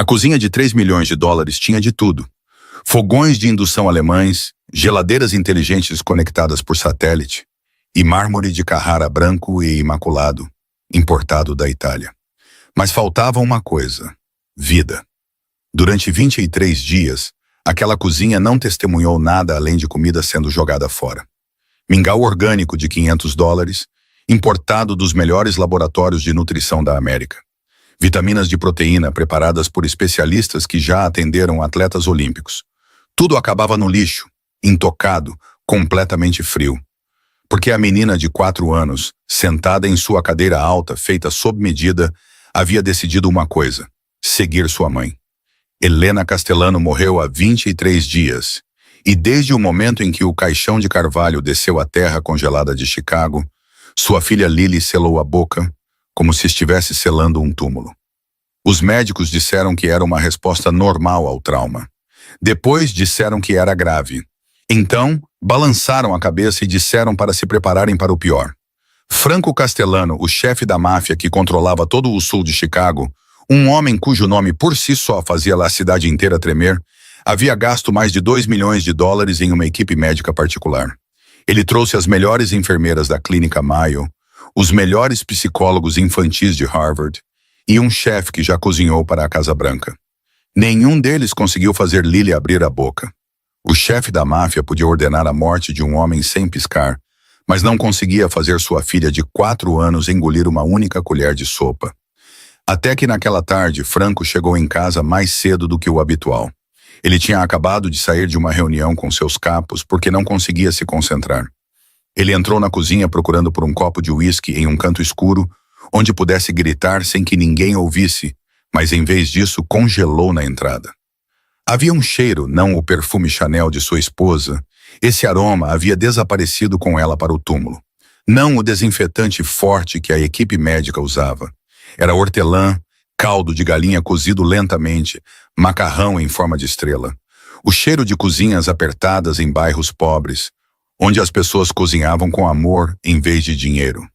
A cozinha de 3 milhões de dólares tinha de tudo. Fogões de indução alemães, geladeiras inteligentes conectadas por satélite e mármore de Carrara branco e imaculado, importado da Itália. Mas faltava uma coisa: vida. Durante 23 dias, aquela cozinha não testemunhou nada além de comida sendo jogada fora. Mingau orgânico de 500 dólares, importado dos melhores laboratórios de nutrição da América. Vitaminas de proteína preparadas por especialistas que já atenderam atletas olímpicos. Tudo acabava no lixo, intocado, completamente frio. Porque a menina de 4 anos, sentada em sua cadeira alta, feita sob medida, havia decidido uma coisa: seguir sua mãe. Helena Castellano morreu há 23 dias, e desde o momento em que o caixão de carvalho desceu à terra congelada de Chicago, sua filha Lily selou a boca, como se estivesse selando um túmulo. Os médicos disseram que era uma resposta normal ao trauma. Depois disseram que era grave. Então, balançaram a cabeça e disseram para se prepararem para o pior. Franco Castellano, o chefe da máfia que controlava todo o sul de Chicago, um homem cujo nome por si só fazia a cidade inteira tremer, havia gasto mais de 2 milhões de dólares em uma equipe médica particular. Ele trouxe as melhores enfermeiras da clínica Mayo, os melhores psicólogos infantis de Harvard e um chefe que já cozinhou para a Casa Branca. Nenhum deles conseguiu fazer Lily abrir a boca. O chefe da máfia podia ordenar a morte de um homem sem piscar, mas não conseguia fazer sua filha de 4 anos engolir uma única colher de sopa. Até que naquela tarde, Franco chegou em casa mais cedo do que o habitual. Ele tinha acabado de sair de uma reunião com seus capos porque não conseguia se concentrar. Ele entrou na cozinha procurando por um copo de uísque em um canto escuro, onde pudesse gritar sem que ninguém ouvisse, mas em vez disso congelou na entrada. Havia um cheiro, não o perfume Chanel de sua esposa. Esse aroma havia desaparecido com ela para o túmulo. Não o desinfetante forte que a equipe médica usava. Era hortelã, caldo de galinha cozido lentamente, macarrão em forma de estrela. O cheiro de cozinhas apertadas em bairros pobres, onde as pessoas cozinhavam com amor em vez de dinheiro.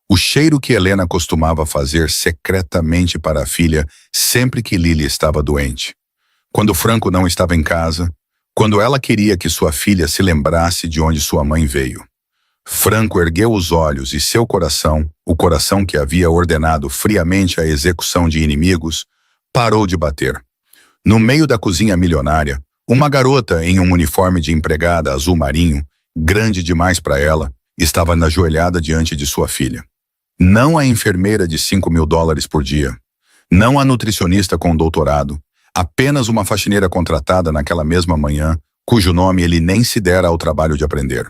O cheiro que Helena costumava fazer secretamente para a filha sempre que Lily estava doente. Quando Franco não estava em casa, quando ela queria que sua filha se lembrasse de onde sua mãe veio. Franco ergueu os olhos e seu coração, o coração que havia ordenado friamente a execução de inimigos, parou de bater. No meio da cozinha milionária, uma garota em um uniforme de empregada azul marinho, grande demais para ela, estava ajoelhada diante de sua filha. Não a enfermeira de 5 mil dólares por dia, não a nutricionista com doutorado, apenas uma faxineira contratada naquela mesma manhã, cujo nome ele nem se dera ao trabalho de aprender.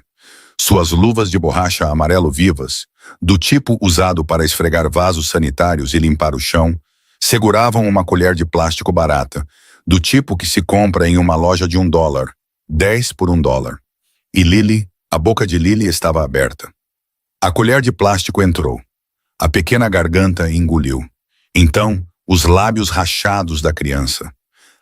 Suas luvas de borracha amarelo vivas, do tipo usado para esfregar vasos sanitários e limpar o chão, seguravam uma colher de plástico barata, do tipo que se compra em uma loja de $1, 10 por $1. E Lily, a boca de Lily estava aberta. A colher de plástico entrou. A pequena garganta engoliu. Então, os lábios rachados da criança.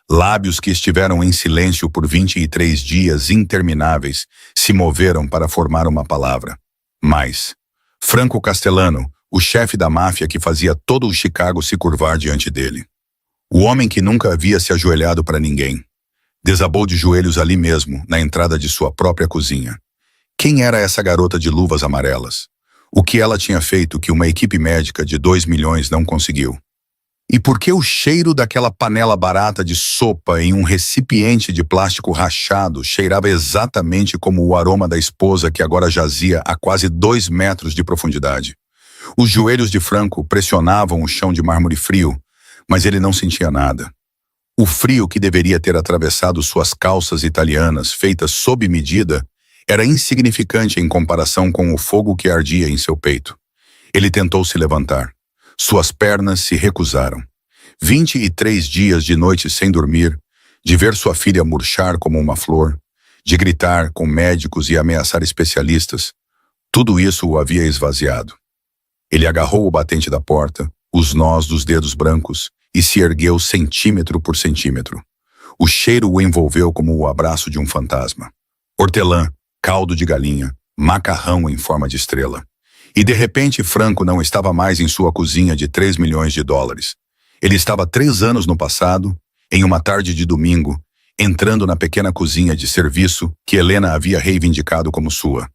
Lábios que estiveram em silêncio por 23 dias intermináveis se moveram para formar uma palavra. Mais. Franco Castellano, o chefe da máfia que fazia todo o Chicago se curvar diante dele. O homem que nunca havia se ajoelhado para ninguém. Desabou de joelhos ali mesmo, na entrada de sua própria cozinha. Quem era essa garota de luvas amarelas? O que ela tinha feito que uma equipe médica de 2 milhões não conseguiu? E por que o cheiro daquela panela barata de sopa em um recipiente de plástico rachado cheirava exatamente como o aroma da esposa que agora jazia a quase 2 metros de profundidade? Os joelhos de Franco pressionavam o chão de mármore frio, mas ele não sentia nada. O frio que deveria ter atravessado suas calças italianas, feitas sob medida, era insignificante em comparação com o fogo que ardia em seu peito. Ele tentou se levantar. Suas pernas se recusaram. 23 dias de noite sem dormir, de ver sua filha murchar como uma flor, de gritar com médicos e ameaçar especialistas, tudo isso o havia esvaziado. Ele agarrou o batente da porta, os nós dos dedos brancos, e se ergueu centímetro por centímetro. O cheiro o envolveu como o abraço de um fantasma. Hortelã, caldo de galinha, macarrão em forma de estrela. E de repente Franco não estava mais em sua cozinha de 3 milhões de dólares. Ele estava 3 anos no passado, em uma tarde de domingo, entrando na pequena cozinha de serviço que Helena havia reivindicado como sua.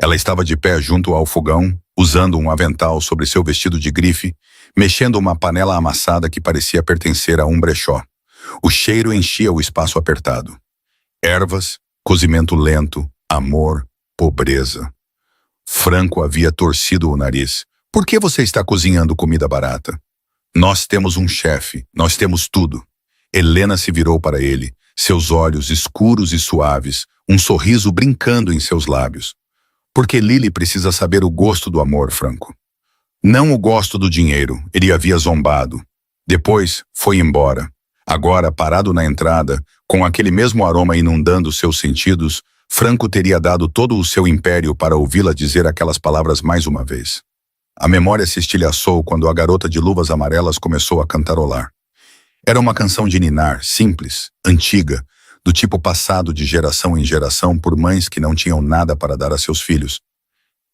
Ela estava de pé junto ao fogão, usando um avental sobre seu vestido de grife, mexendo uma panela amassada que parecia pertencer a um brechó. O cheiro enchia o espaço apertado. Ervas, cozimento lento, amor, pobreza. Franco havia torcido o nariz. Por que você está cozinhando comida barata? Nós temos um chefe, nós temos tudo. Helena se virou para ele, seus olhos escuros e suaves, um sorriso brincando em seus lábios. Porque Lily precisa saber o gosto do amor, Franco. Não o gosto do dinheiro, ele havia zombado. Depois, foi embora. Agora, parado na entrada, com aquele mesmo aroma inundando seus sentidos, Franco teria dado todo o seu império para ouvi-la dizer aquelas palavras mais uma vez. A memória se estilhaçou quando a garota de luvas amarelas começou a cantarolar. Era uma canção de ninar, simples, antiga, do tipo passado de geração em geração por mães que não tinham nada para dar a seus filhos,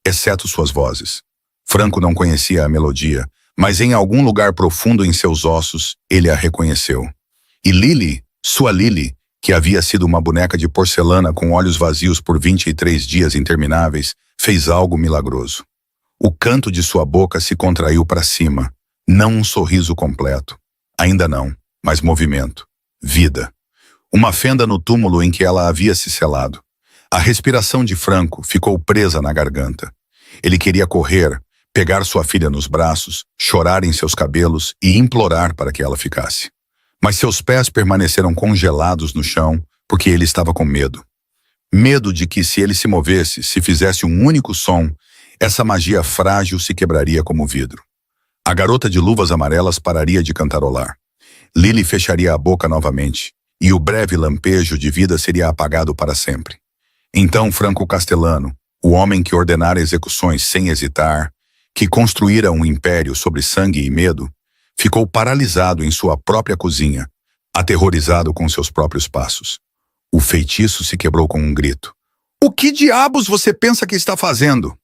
exceto suas vozes. Franco não conhecia a melodia, mas em algum lugar profundo em seus ossos, ele a reconheceu. E Lily, sua Lily, que havia sido uma boneca de porcelana com olhos vazios por 23 dias intermináveis, fez algo milagroso. O canto de sua boca se contraiu para cima, não um sorriso completo. Ainda não, mas movimento. Vida. Uma fenda no túmulo em que ela havia se selado. A respiração de Franco ficou presa na garganta. Ele queria correr, pegar sua filha nos braços, chorar em seus cabelos e implorar para que ela ficasse. Mas seus pés permaneceram congelados no chão porque ele estava com medo. Medo de que se ele se movesse, se fizesse um único som, essa magia frágil se quebraria como vidro. A garota de luvas amarelas pararia de cantarolar. Lily fecharia a boca novamente, e o breve lampejo de vida seria apagado para sempre. Então Franco Castellano, o homem que ordenara execuções sem hesitar, que construíra um império sobre sangue e medo, ficou paralisado em sua própria cozinha, aterrorizado com seus próprios passos. O feitiço se quebrou com um grito. "O que diabos você pensa que está fazendo?"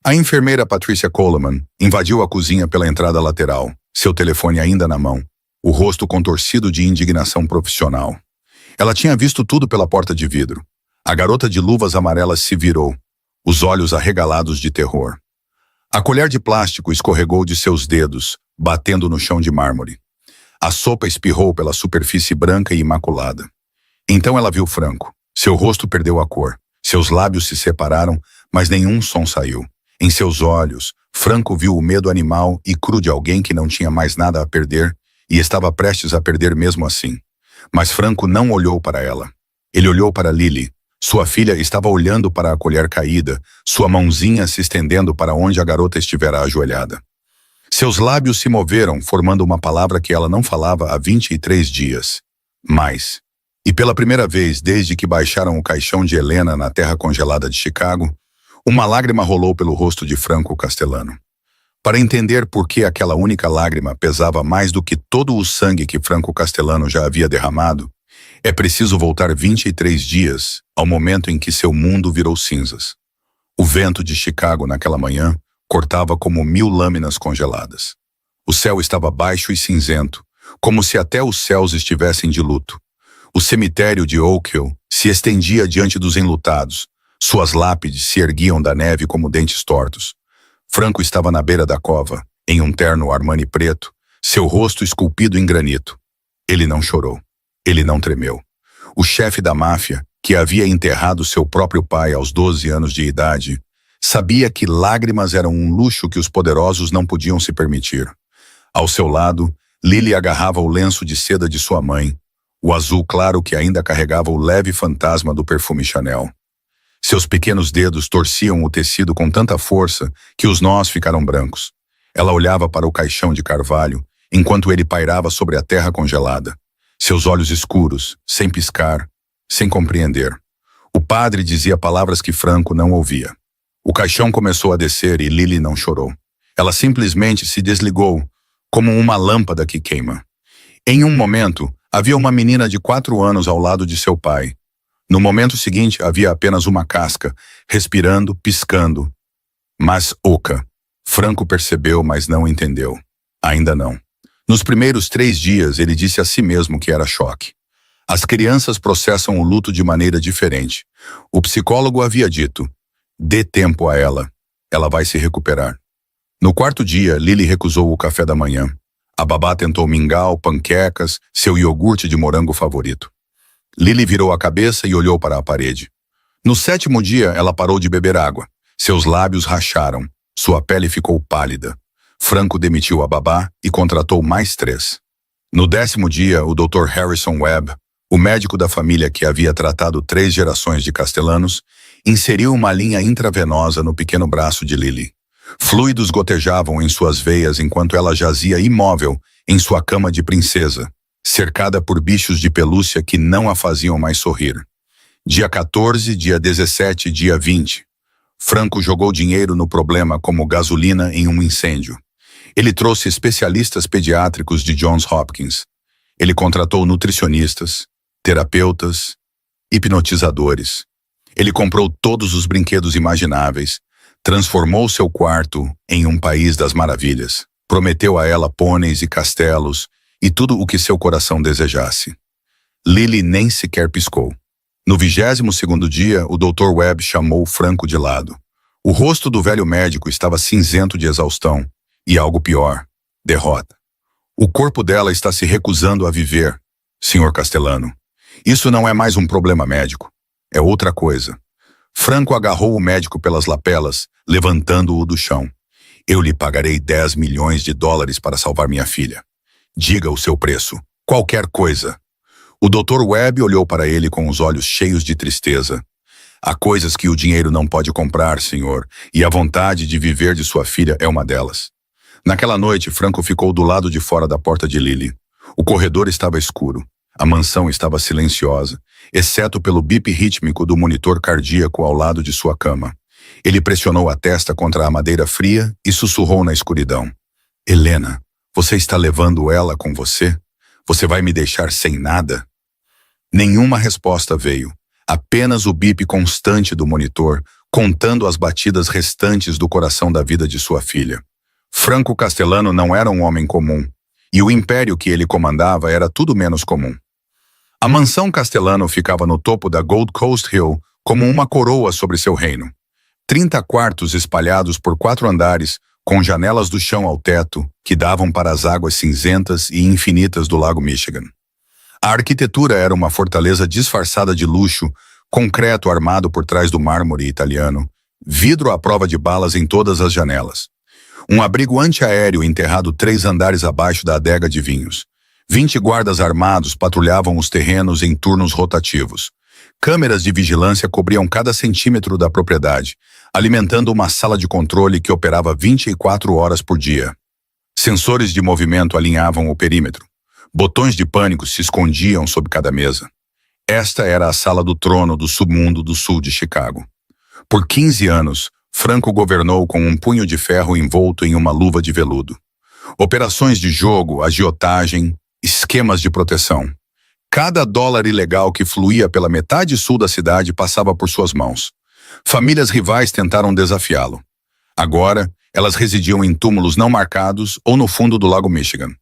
A enfermeira Patricia Coleman invadiu a cozinha pela entrada lateral, seu telefone ainda na mão, o rosto contorcido de indignação profissional. Ela tinha visto tudo pela porta de vidro. A garota de luvas amarelas se virou, os olhos arregalados de terror. A colher de plástico escorregou de seus dedos, batendo no chão de mármore. A sopa espirrou pela superfície branca e imaculada. Então ela viu Franco. Seu rosto perdeu a cor. Seus lábios se separaram, mas nenhum som saiu. Em seus olhos, Franco viu o medo animal e cru de alguém que não tinha mais nada a perder e estava prestes a perder mesmo assim. Mas Franco não olhou para ela. Ele olhou para Lily. Sua filha estava olhando para a colher caída, sua mãozinha se estendendo para onde a garota estivera ajoelhada. Seus lábios se moveram, formando uma palavra que ela não falava há 23 dias. Mais. E pela primeira vez desde que baixaram o caixão de Helena na terra congelada de Chicago, uma lágrima rolou pelo rosto de Franco Castellano. Para entender por que aquela única lágrima pesava mais do que todo o sangue que Franco Castellano já havia derramado, é preciso voltar 23 dias ao momento em que seu mundo virou cinzas. O vento de Chicago naquela manhã cortava como 1000 lâminas congeladas. O céu estava baixo e cinzento, como se até os céus estivessem de luto. O cemitério de Oak Hill se estendia diante dos enlutados. Suas lápides se erguiam da neve como dentes tortos. Franco estava na beira da cova, em um terno Armani preto, seu rosto esculpido em granito. Ele não chorou. Ele não tremeu. O chefe da máfia, que havia enterrado seu próprio pai aos 12 anos de idade, sabia que lágrimas eram um luxo que os poderosos não podiam se permitir. Ao seu lado, Lily agarrava o lenço de seda de sua mãe, o azul claro que ainda carregava o leve fantasma do perfume Chanel. Seus pequenos dedos torciam o tecido com tanta força que os nós ficaram brancos. Ela olhava para o caixão de carvalho, enquanto ele pairava sobre a terra congelada. Seus olhos escuros, sem piscar, sem compreender. O padre dizia palavras que Franco não ouvia. O caixão começou a descer e Lily não chorou. Ela simplesmente se desligou, como uma lâmpada que queima. Em um momento, havia uma menina de 4 anos ao lado de seu pai. No momento seguinte, havia apenas uma casca, respirando, piscando. Mas oca. Franco percebeu, mas não entendeu. Ainda não. Nos primeiros 3 dias, ele disse a si mesmo que era choque. As crianças processam o luto de maneira diferente. O psicólogo havia dito: dê tempo a ela. Ela vai se recuperar. No 4º dia, Lily recusou o café da manhã. A babá tentou mingau, panquecas, seu iogurte de morango favorito. Lily virou a cabeça e olhou para a parede. No 7º dia, ela parou de beber água. Seus lábios racharam. Sua pele ficou pálida. Franco demitiu a babá e contratou mais 3. No 10º dia, o Dr. Harrison Webb, o médico da família que havia tratado 3 gerações de Castellanos, inseriu uma linha intravenosa no pequeno braço de Lily. Fluidos gotejavam em suas veias enquanto ela jazia imóvel em sua cama de princesa, cercada por bichos de pelúcia que não a faziam mais sorrir. Dia 14, dia 17, dia 20. Franco jogou dinheiro no problema como gasolina em um incêndio. Ele trouxe especialistas pediátricos de Johns Hopkins. Ele contratou nutricionistas, terapeutas, hipnotizadores. Ele comprou todos os brinquedos imagináveis, transformou seu quarto em um país das maravilhas. Prometeu a ela pôneis e castelos e tudo o que seu coração desejasse. Lily nem sequer piscou. No 22º dia, o Dr. Webb chamou Franco de lado. O rosto do velho médico estava cinzento de exaustão e algo pior, derrota. O corpo dela está se recusando a viver, Sr. Castellano. Isso não é mais um problema médico. É outra coisa. Franco agarrou o médico pelas lapelas, levantando-o do chão. Eu lhe pagarei 10 milhões de dólares para salvar minha filha. Diga o seu preço. Qualquer coisa. O Dr. Webb olhou para ele com os olhos cheios de tristeza. Há coisas que o dinheiro não pode comprar, senhor, e a vontade de viver de sua filha é uma delas. Naquela noite, Franco ficou do lado de fora da porta de Lily. O corredor estava escuro. A mansão estava silenciosa, exceto pelo bip rítmico do monitor cardíaco ao lado de sua cama. Ele pressionou a testa contra a madeira fria e sussurrou na escuridão. Helena, você está levando ela com você? Você vai me deixar sem nada? Nenhuma resposta veio. Apenas o bip constante do monitor, contando as batidas restantes do coração da vida de sua filha. Franco Castellano não era um homem comum, e o império que ele comandava era tudo menos comum. A mansão Castellano ficava no topo da Gold Coast Hill como uma coroa sobre seu reino. 30 quartos espalhados por 4 andares, com janelas do chão ao teto, que davam para as águas cinzentas e infinitas do Lago Michigan. A arquitetura era uma fortaleza disfarçada de luxo, concreto armado por trás do mármore italiano, vidro à prova de balas em todas as janelas. Um abrigo antiaéreo enterrado 3 andares abaixo da adega de vinhos. 20 guardas armados patrulhavam os terrenos em turnos rotativos. Câmeras de vigilância cobriam cada centímetro da propriedade, alimentando uma sala de controle que operava 24 horas por dia. Sensores de movimento alinhavam o perímetro. Botões de pânico se escondiam sob cada mesa. Esta era a sala do trono do submundo do sul de Chicago. Por 15 anos, Franco governou com um punho de ferro envolto em uma luva de veludo. Operações de jogo, agiotagem, esquemas de proteção. Cada dólar ilegal que fluía pela metade sul da cidade passava por suas mãos. Famílias rivais tentaram desafiá-lo. Agora, elas residiam em túmulos não marcados ou no fundo do Lago Michigan.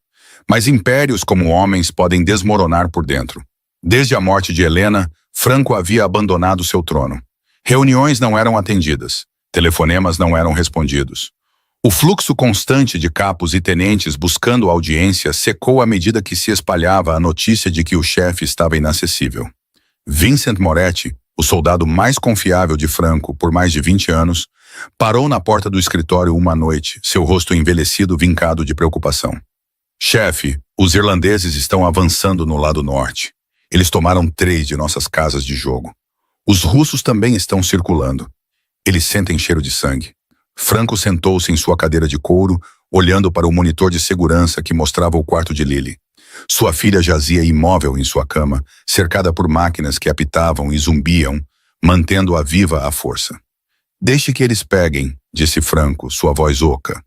Mas impérios como homens podem desmoronar por dentro. Desde a morte de Helena, Franco havia abandonado seu trono. Reuniões não eram atendidas. Telefonemas não eram respondidos. O fluxo constante de capos e tenentes buscando audiência secou à medida que se espalhava a notícia de que o chefe estava inacessível. Vincent Moretti, o soldado mais confiável de Franco por mais de 20 anos, parou na porta do escritório uma noite, seu rosto envelhecido vincado de preocupação. Chefe, os irlandeses estão avançando no lado norte. Eles tomaram 3 de nossas casas de jogo. Os russos também estão circulando. Eles sentem cheiro de sangue. Franco sentou-se em sua cadeira de couro, olhando para o monitor de segurança que mostrava o quarto de Lily. Sua filha jazia imóvel em sua cama, cercada por máquinas que apitavam e zumbiam, mantendo-a viva à força. Deixe que eles peguem, disse Franco, sua voz oca.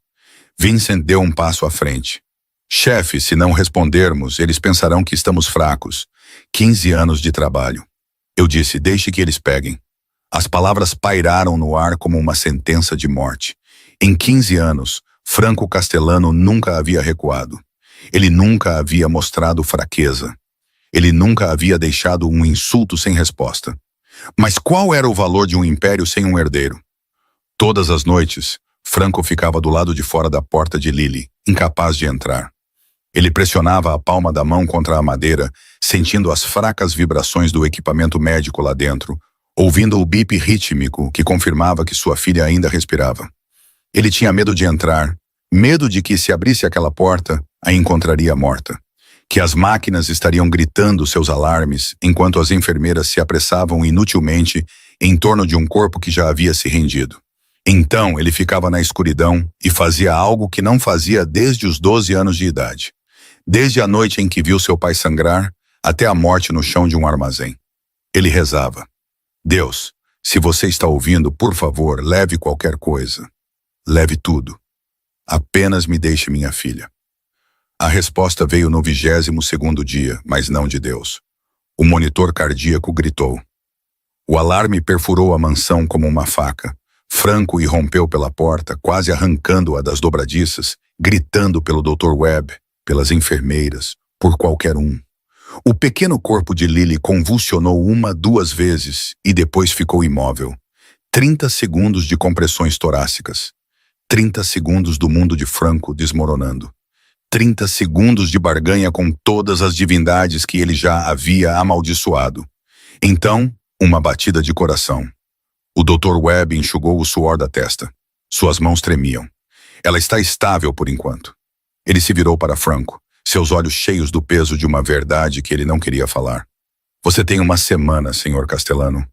Vincent deu um passo à frente. Chefe, se não respondermos, eles pensarão que estamos fracos. 15 anos de trabalho. Eu disse, deixe que eles peguem. As palavras pairaram no ar como uma sentença de morte. Em 15 anos, Franco Castellano nunca havia recuado. Ele nunca havia mostrado fraqueza. Ele nunca havia deixado um insulto sem resposta. Mas qual era o valor de um império sem um herdeiro? Todas as noites, Franco ficava do lado de fora da porta de Lily, incapaz de entrar. Ele pressionava a palma da mão contra a madeira, sentindo as fracas vibrações do equipamento médico lá dentro, ouvindo o bip rítmico que confirmava que sua filha ainda respirava. Ele tinha medo de entrar, medo de que, se abrisse aquela porta, a encontraria morta. Que as máquinas estariam gritando seus alarmes enquanto as enfermeiras se apressavam inutilmente em torno de um corpo que já havia se rendido. Então ele ficava na escuridão e fazia algo que não fazia desde os 12 anos de idade. Desde a noite em que viu seu pai sangrar, até a morte no chão de um armazém. Ele rezava: Deus, se você está ouvindo, por favor, leve qualquer coisa. Leve tudo. Apenas me deixe minha filha. A resposta veio no 22º dia, mas não de Deus. O monitor cardíaco gritou. O alarme perfurou a mansão como uma faca. Franco irrompeu pela porta, quase arrancando-a das dobradiças, gritando pelo Dr. Webb, pelas enfermeiras, por qualquer um. O pequeno corpo de Lily convulsionou 2 vezes e depois ficou imóvel. 30 segundos de compressões torácicas. 30 segundos do mundo de Franco desmoronando. 30 segundos de barganha com todas as divindades que ele já havia amaldiçoado. Então, uma batida de coração. O Dr. Webb enxugou o suor da testa. Suas mãos tremiam. Ela está estável por enquanto. Ele se virou para Franco, seus olhos cheios do peso de uma verdade que ele não queria falar. Você tem 1 semana, Sr. Castellano.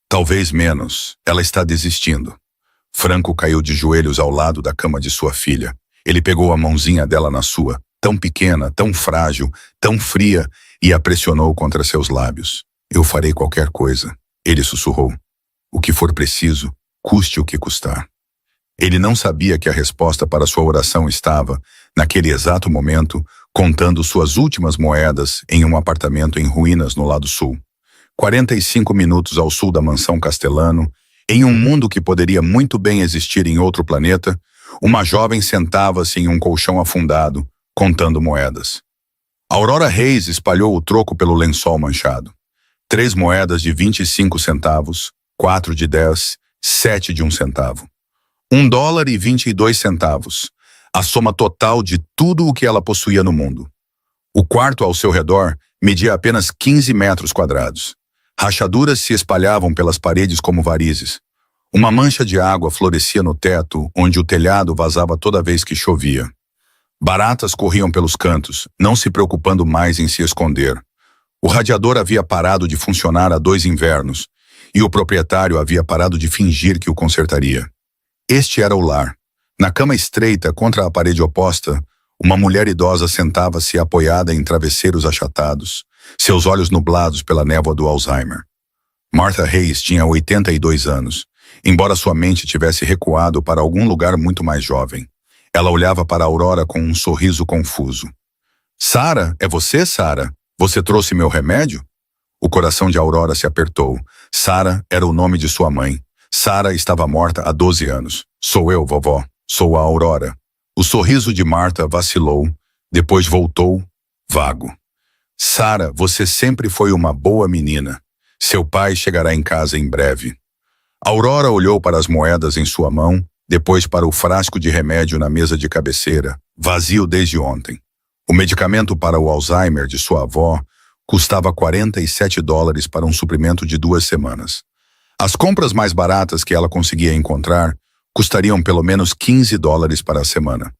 Talvez menos. Ela está desistindo. Franco caiu de joelhos ao lado da cama de sua filha. Ele pegou a mãozinha dela na sua, tão pequena, tão frágil, tão fria, e a pressionou contra seus lábios. Eu farei qualquer coisa, ele sussurrou. O que for preciso, custe o que custar. Ele não sabia que a resposta para sua oração estava, naquele exato momento, contando suas últimas moedas em um apartamento em ruínas no lado sul. 45 minutos ao sul da mansão Castellano, em um mundo que poderia muito bem existir em outro planeta, uma jovem sentava-se em um colchão afundado, contando moedas. Aurora Reis espalhou o troco pelo lençol manchado. 3 moedas de 25 centavos, 4 de 10, 7 de 1 centavo. $1,22, a soma total de tudo o que ela possuía no mundo. O quarto ao seu redor media apenas 15 metros quadrados. Rachaduras se espalhavam pelas paredes como varizes. Uma mancha de água florescia no teto, onde o telhado vazava toda vez que chovia. Baratas corriam pelos cantos, não se preocupando mais em se esconder. O radiador havia parado de funcionar há 2 invernos, e o proprietário havia parado de fingir que o consertaria. Este era o lar. Na cama estreita contra a parede oposta, uma mulher idosa sentava-se apoiada em travesseiros achatados, seus olhos nublados pela névoa do Alzheimer. Martha Reis tinha 82 anos, embora sua mente tivesse recuado para algum lugar muito mais jovem. Ela olhava para Aurora com um sorriso confuso. Sara, é você, Sara? Você trouxe meu remédio? O coração de Aurora se apertou. Sara era o nome de sua mãe. Sara estava morta há 12 anos. Sou eu, vovó. Sou a Aurora. O sorriso de Martha vacilou, depois voltou, vago. Sara, você sempre foi uma boa menina. Seu pai chegará em casa em breve. Aurora olhou para as moedas em sua mão, depois para o frasco de remédio na mesa de cabeceira, vazio desde ontem. O medicamento para o Alzheimer de sua avó custava $47 para um suprimento de 2 semanas. As compras mais baratas que ela conseguia encontrar custariam pelo menos $15 para a semana.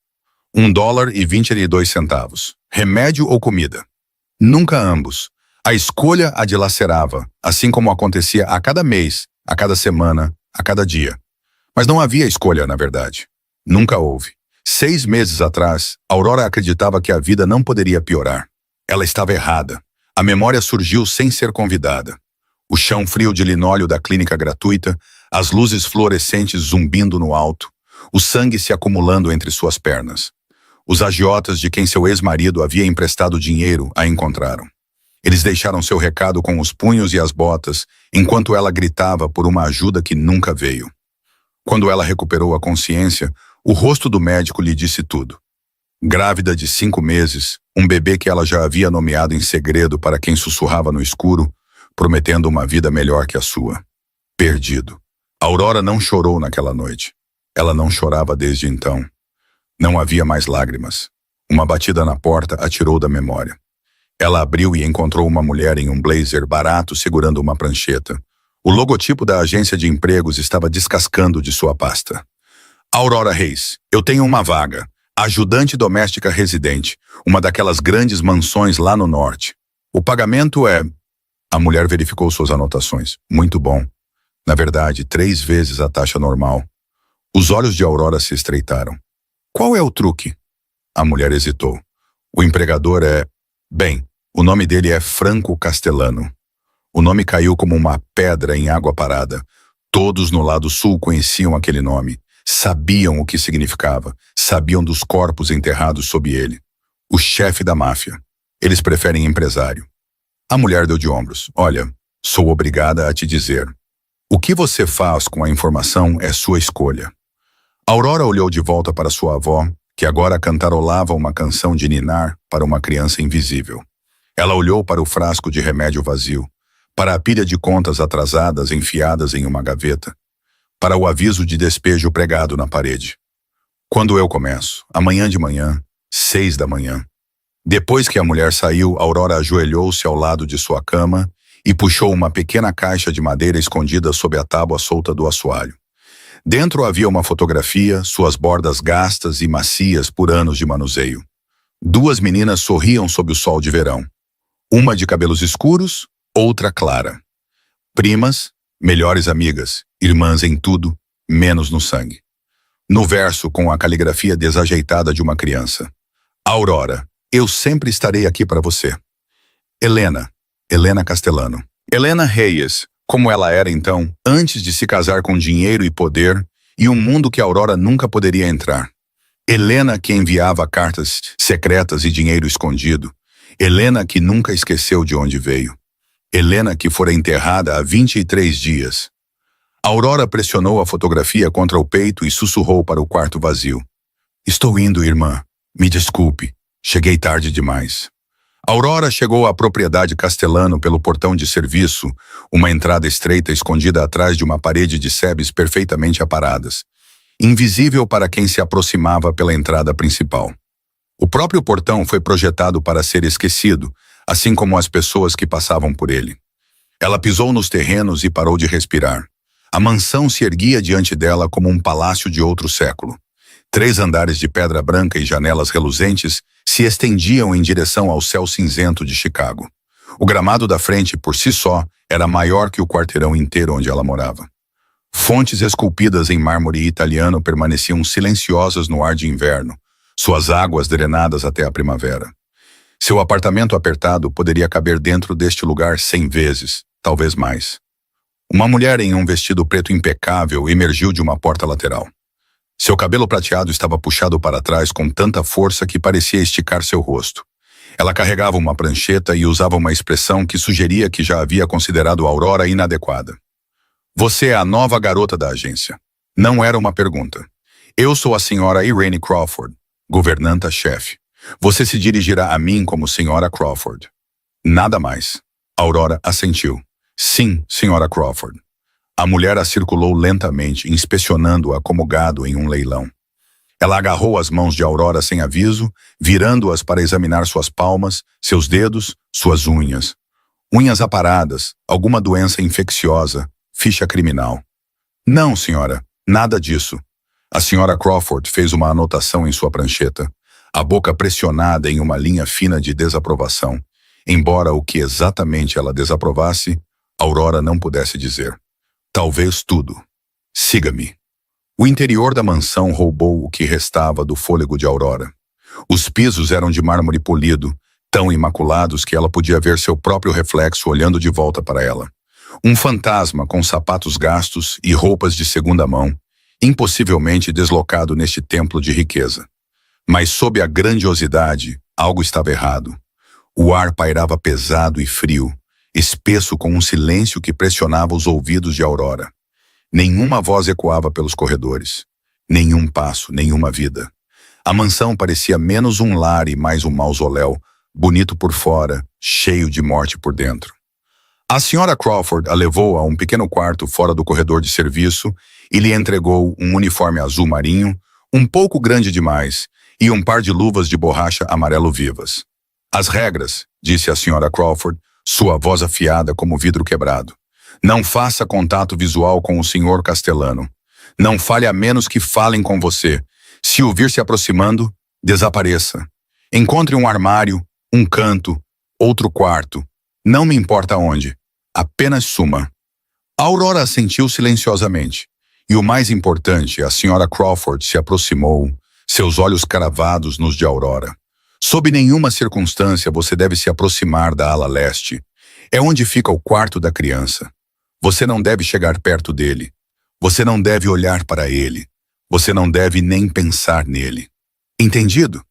$1,22. Remédio ou comida? Nunca ambos. A escolha a dilacerava, assim como acontecia a cada mês, a cada semana, a cada dia. Mas não havia escolha, na verdade. Nunca houve. 6 meses atrás, Aurora acreditava que a vida não poderia piorar. Ela estava errada. A memória surgiu sem ser convidada. O chão frio de linóleo da clínica gratuita, as luzes fluorescentes zumbindo no alto, o sangue se acumulando entre suas pernas. Os agiotas de quem seu ex-marido havia emprestado dinheiro a encontraram. Eles deixaram seu recado com os punhos e as botas, enquanto ela gritava por uma ajuda que nunca veio. Quando ela recuperou a consciência, o rosto do médico lhe disse tudo. Grávida de 5 meses, um bebê que ela já havia nomeado em segredo para quem sussurrava no escuro, prometendo uma vida melhor que a sua. Perdido. Aurora não chorou naquela noite. Ela não chorava desde então. Não havia mais lágrimas. Uma batida na porta a tirou da memória. Ela abriu e encontrou uma mulher em um blazer barato segurando uma prancheta. O logotipo da agência de empregos estava descascando de sua pasta. Aurora Reis, eu tenho uma vaga. Ajudante doméstica residente. Uma daquelas grandes mansões lá no norte. O pagamento é... A mulher verificou suas anotações. Muito bom. Na verdade, 3 vezes a taxa normal. Os olhos de Aurora se estreitaram. Qual é o truque? A mulher hesitou. O empregador é... Bem, o nome dele é Franco Castellano. O nome caiu como uma pedra em água parada. Todos no lado sul conheciam aquele nome. Sabiam o que significava. Sabiam dos corpos enterrados sob ele. O chefe da máfia. Eles preferem empresário. A mulher deu de ombros. Olha, sou obrigada a te dizer. O que você faz com a informação é sua escolha. Aurora olhou de volta para sua avó, que agora cantarolava uma canção de ninar para uma criança invisível. Ela olhou para o frasco de remédio vazio, para a pilha de contas atrasadas enfiadas em uma gaveta, para o aviso de despejo pregado na parede. Quando eu começo? Amanhã de manhã, 6 da manhã. Depois que a mulher saiu, Aurora ajoelhou-se ao lado de sua cama e puxou uma pequena caixa de madeira escondida sob a tábua solta do assoalho. Dentro havia uma fotografia, suas bordas gastas e macias por anos de manuseio. 2 meninas sorriam sob o sol de verão. Uma de cabelos escuros, outra clara. Primas, melhores amigas, irmãs em tudo, menos no sangue. No verso, com a caligrafia desajeitada de uma criança. Aurora, eu sempre estarei aqui para você. Helena Castellano. Helena Reyes, como ela era então, antes de se casar com dinheiro e poder, e um mundo que Aurora nunca poderia entrar. Helena que enviava cartas secretas e dinheiro escondido. Helena que nunca esqueceu de onde veio. Helena que fora enterrada há 23 dias. Aurora pressionou a fotografia contra o peito e sussurrou para o quarto vazio. Estou indo, irmã. Me desculpe. Cheguei tarde demais. Aurora chegou à propriedade Castellano pelo portão de serviço, uma entrada estreita escondida atrás de uma parede de sebes perfeitamente aparadas, invisível para quem se aproximava pela entrada principal. O próprio portão foi projetado para ser esquecido, assim como as pessoas que passavam por ele. Ela pisou nos terrenos e parou de respirar. A mansão se erguia diante dela como um palácio de outro século. 3 andares de pedra branca e janelas reluzentes se estendiam em direção ao céu cinzento de Chicago. O gramado da frente, por si só, era maior que o quarteirão inteiro onde ela morava. Fontes esculpidas em mármore italiano permaneciam silenciosas no ar de inverno, suas águas drenadas até a primavera. Seu apartamento apertado poderia caber dentro deste lugar 100 vezes, talvez mais. Uma mulher em um vestido preto impecável emergiu de uma porta lateral. Seu cabelo prateado estava puxado para trás com tanta força que parecia esticar seu rosto. Ela carregava uma prancheta e usava uma expressão que sugeria que já havia considerado Aurora inadequada. Você é a nova garota da agência. Não era uma pergunta. Eu sou a senhora Irene Crawford, governanta-chefe. Você se dirigirá a mim como senhora Crawford. Nada mais. Aurora assentiu. Sim, senhora Crawford. A mulher a circulou lentamente, inspecionando-a como gado em um leilão. Ela agarrou as mãos de Aurora sem aviso, virando-as para examinar suas palmas, seus dedos, suas unhas. Unhas aparadas, alguma doença infecciosa, ficha criminal. Não, senhora, nada disso. A senhora Crawford fez uma anotação em sua prancheta, a boca pressionada em uma linha fina de desaprovação, embora o que exatamente ela desaprovasse, Aurora não pudesse dizer. Talvez tudo. Siga-me. O interior da mansão roubou o que restava do fôlego de Aurora. Os pisos eram de mármore polido, tão imaculados que ela podia ver seu próprio reflexo olhando de volta para ela. Um fantasma com sapatos gastos e roupas de segunda mão, impossivelmente deslocado neste templo de riqueza. Mas sob a grandiosidade, algo estava errado. O ar pairava pesado e frio, espesso com um silêncio que pressionava os ouvidos de Aurora. Nenhuma voz ecoava pelos corredores. Nenhum passo, nenhuma vida. A mansão parecia menos um lar e mais um mausoléu, bonito por fora, cheio de morte por dentro. A senhora Crawford a levou a um pequeno quarto fora do corredor de serviço e lhe entregou um uniforme azul marinho, um pouco grande demais, e um par de luvas de borracha amarelo vivas. As regras, disse a senhora Crawford, sua voz afiada como vidro quebrado. Não faça contato visual com o senhor Castellano. Não fale a menos que falem com você. Se o vir se aproximando, desapareça. Encontre um armário, um canto, outro quarto. Não me importa onde. Apenas suma. Aurora assentiu silenciosamente. E o mais importante, a senhora Crawford se aproximou, seus olhos cravados nos de Aurora. Sob nenhuma circunstância você deve se aproximar da ala leste. É onde fica o quarto da criança. Você não deve chegar perto dele. Você não deve olhar para ele. Você não deve nem pensar nele. Entendido?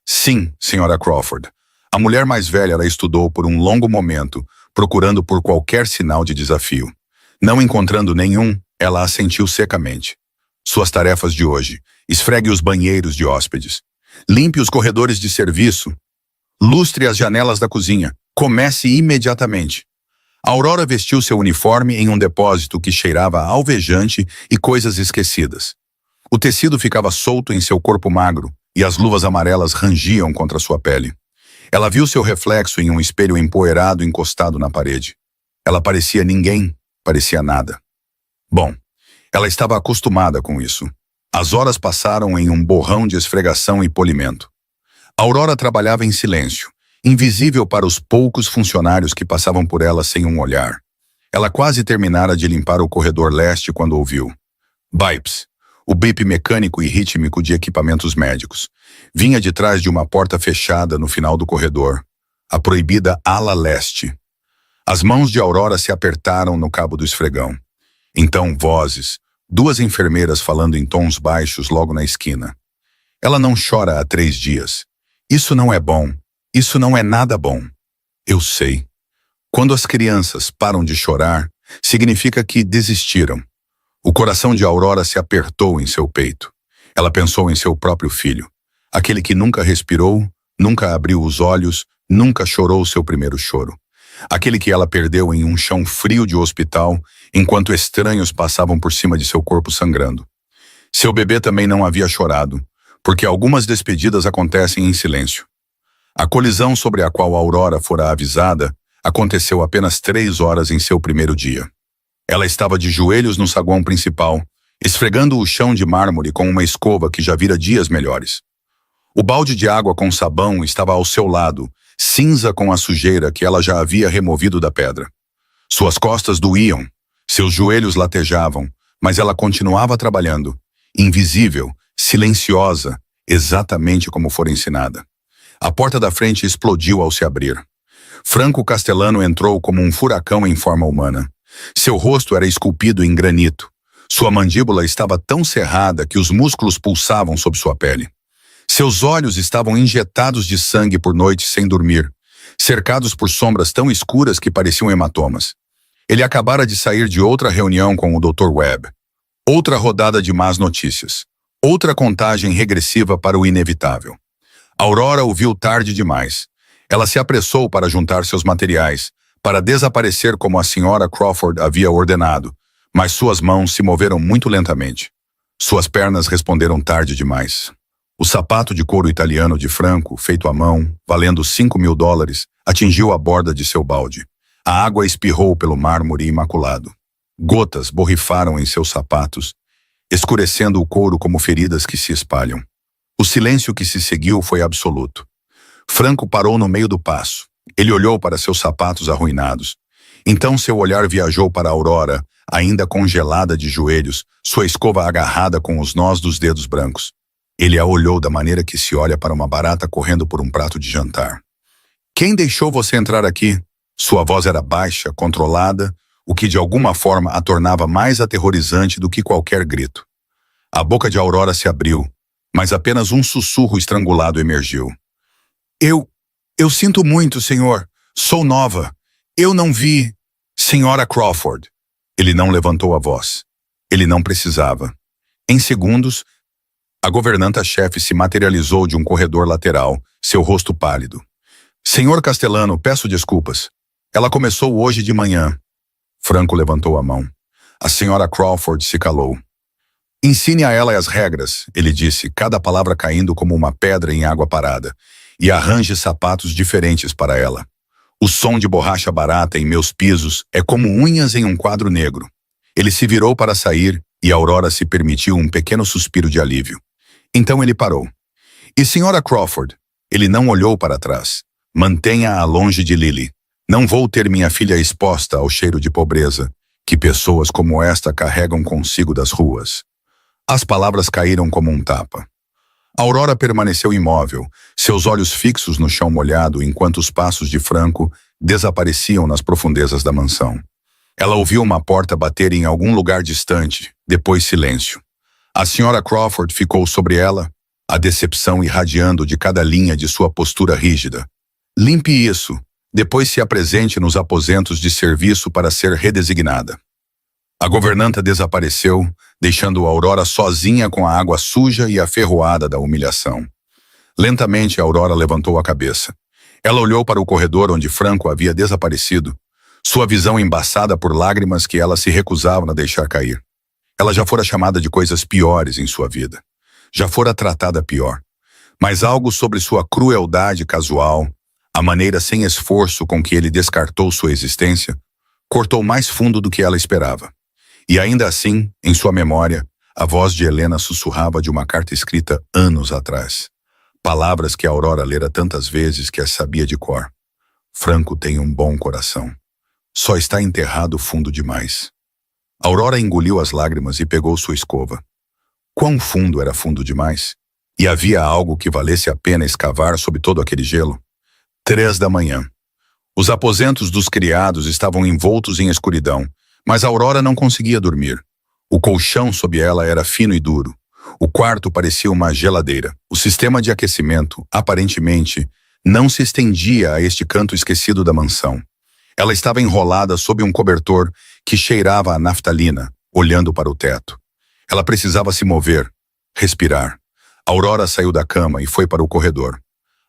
Sim, senhora Crawford. A mulher mais velha a estudou por um longo momento, procurando por qualquer sinal de desafio. Não encontrando nenhum, ela assentiu secamente. Suas tarefas de hoje: esfregue os banheiros de hóspedes. Limpe os corredores de serviço. Lustre as janelas da cozinha. Comece imediatamente. Aurora vestiu seu uniforme em um depósito que cheirava alvejante e coisas esquecidas. O tecido ficava solto em seu corpo magro e as luvas amarelas rangiam contra sua pele. Ela viu seu reflexo em um espelho empoeirado encostado na parede. Ela parecia ninguém, parecia nada. Bom, ela estava acostumada com isso. As horas passaram em um borrão de esfregação e polimento. Aurora trabalhava em silêncio, invisível para os poucos funcionários que passavam por ela sem um olhar. Ela quase terminara de limpar o corredor leste quando ouviu. Bips, o bip mecânico e rítmico de equipamentos médicos. Vinha de trás de uma porta fechada no final do corredor. A proibida ala leste. As mãos de Aurora se apertaram no cabo do esfregão. Então, vozes, duas enfermeiras falando em tons baixos logo na esquina. Ela não chora há 3 dias. Isso não é bom. Isso não é nada bom. Eu sei. Quando as crianças param de chorar, significa que desistiram. O coração de Aurora se apertou em seu peito. Ela pensou em seu próprio filho. Aquele que nunca respirou, nunca abriu os olhos, nunca chorou seu primeiro choro. Aquele que ela perdeu em um chão frio de hospital, enquanto estranhos passavam por cima de seu corpo sangrando. Seu bebê também não havia chorado, porque algumas despedidas acontecem em silêncio. A colisão sobre a qual Aurora fora avisada aconteceu apenas 3 horas em seu primeiro dia. Ela estava de joelhos no saguão principal, esfregando o chão de mármore com uma escova que já vira dias melhores. O balde de água com sabão estava ao seu lado, cinza com a sujeira que ela já havia removido da pedra. Suas costas doíam, seus joelhos latejavam, mas ela continuava trabalhando, invisível, silenciosa, exatamente como fora ensinada. A porta da frente explodiu ao se abrir. Franco Castellano entrou como um furacão em forma humana. Seu rosto era esculpido em granito. Sua mandíbula estava tão cerrada que os músculos pulsavam sob sua pele. Seus olhos estavam injetados de sangue por noites sem dormir, cercados por sombras tão escuras que pareciam hematomas. Ele acabara de sair de outra reunião com o Dr. Webb. Outra rodada de más notícias. Outra contagem regressiva para o inevitável. Aurora o viu tarde demais. Ela se apressou para juntar seus materiais, para desaparecer como a senhora Crawford havia ordenado, mas suas mãos se moveram muito lentamente. Suas pernas responderam tarde demais. O sapato de couro italiano de Franco, feito à mão, valendo $5.000, atingiu a borda de seu balde. A água espirrou pelo mármore imaculado. Gotas borrifaram em seus sapatos, escurecendo o couro como feridas que se espalham. O silêncio que se seguiu foi absoluto. Franco parou no meio do passo. Ele olhou para seus sapatos arruinados. Então seu olhar viajou para Aurora, ainda congelada de joelhos, sua escova agarrada com os nós dos dedos brancos. Ele a olhou da maneira que se olha para uma barata correndo por um prato de jantar. Quem deixou você entrar aqui? Sua voz era baixa, controlada, o que de alguma forma a tornava mais aterrorizante do que qualquer grito. A boca de Aurora se abriu, mas apenas um sussurro estrangulado emergiu. Eu sinto muito, senhor. Sou nova. Eu não vi... Senhora Crawford. Ele não levantou a voz. Ele não precisava. Em segundos, A governanta-chefe se materializou de um corredor lateral, seu rosto pálido. Senhor Castellano, peço desculpas. Ela começou hoje de manhã. Franco levantou a mão. A senhora Crawford se calou. Ensine a ela as regras, ele disse, cada palavra caindo como uma pedra em água parada, e arranje sapatos diferentes para ela. O som de borracha barata em meus pisos é como unhas em um quadro negro. Ele se virou para sair e Aurora se permitiu um pequeno suspiro de alívio. Então ele parou. E senhora Crawford? Ele não olhou para trás. Mantenha-a longe de Lily. Não vou ter minha filha exposta ao cheiro de pobreza que pessoas como esta carregam consigo das ruas. As palavras caíram como um tapa. Aurora permaneceu imóvel, seus olhos fixos no chão molhado enquanto os passos de Franco desapareciam nas profundezas da mansão. Ela ouviu uma porta bater em algum lugar distante, depois silêncio. A senhora Crawford ficou sobre ela, a decepção irradiando de cada linha de sua postura rígida. Limpe isso, depois se apresente nos aposentos de serviço para ser redesignada. A governanta desapareceu, deixando Aurora sozinha com a água suja e aferroada da humilhação. Lentamente, Aurora levantou a cabeça. Ela olhou para o corredor onde Franco havia desaparecido, sua visão embaçada por lágrimas que ela se recusava a deixar cair. Ela já fora chamada de coisas piores em sua vida. Já fora tratada pior. Mas algo sobre sua crueldade casual, a maneira sem esforço com que ele descartou sua existência, cortou mais fundo do que ela esperava. E ainda assim, em sua memória, a voz de Helena sussurrava de uma carta escrita anos atrás. Palavras que Aurora lera tantas vezes que as sabia de cor. Franco tem um bom coração. Só está enterrado fundo demais. Aurora engoliu as lágrimas e pegou sua escova. Quão fundo era fundo demais? E havia algo que valesse a pena escavar sob todo aquele gelo? 3 da manhã. Os aposentos dos criados estavam envoltos em escuridão, mas Aurora não conseguia dormir. O colchão sob ela era fino e duro. O quarto parecia uma geladeira. O sistema de aquecimento, aparentemente, não se estendia a este canto esquecido da mansão. Ela estava enrolada sob um cobertor que cheirava a naftalina, olhando para o teto. Ela precisava se mover, respirar. Aurora saiu da cama e foi para o corredor.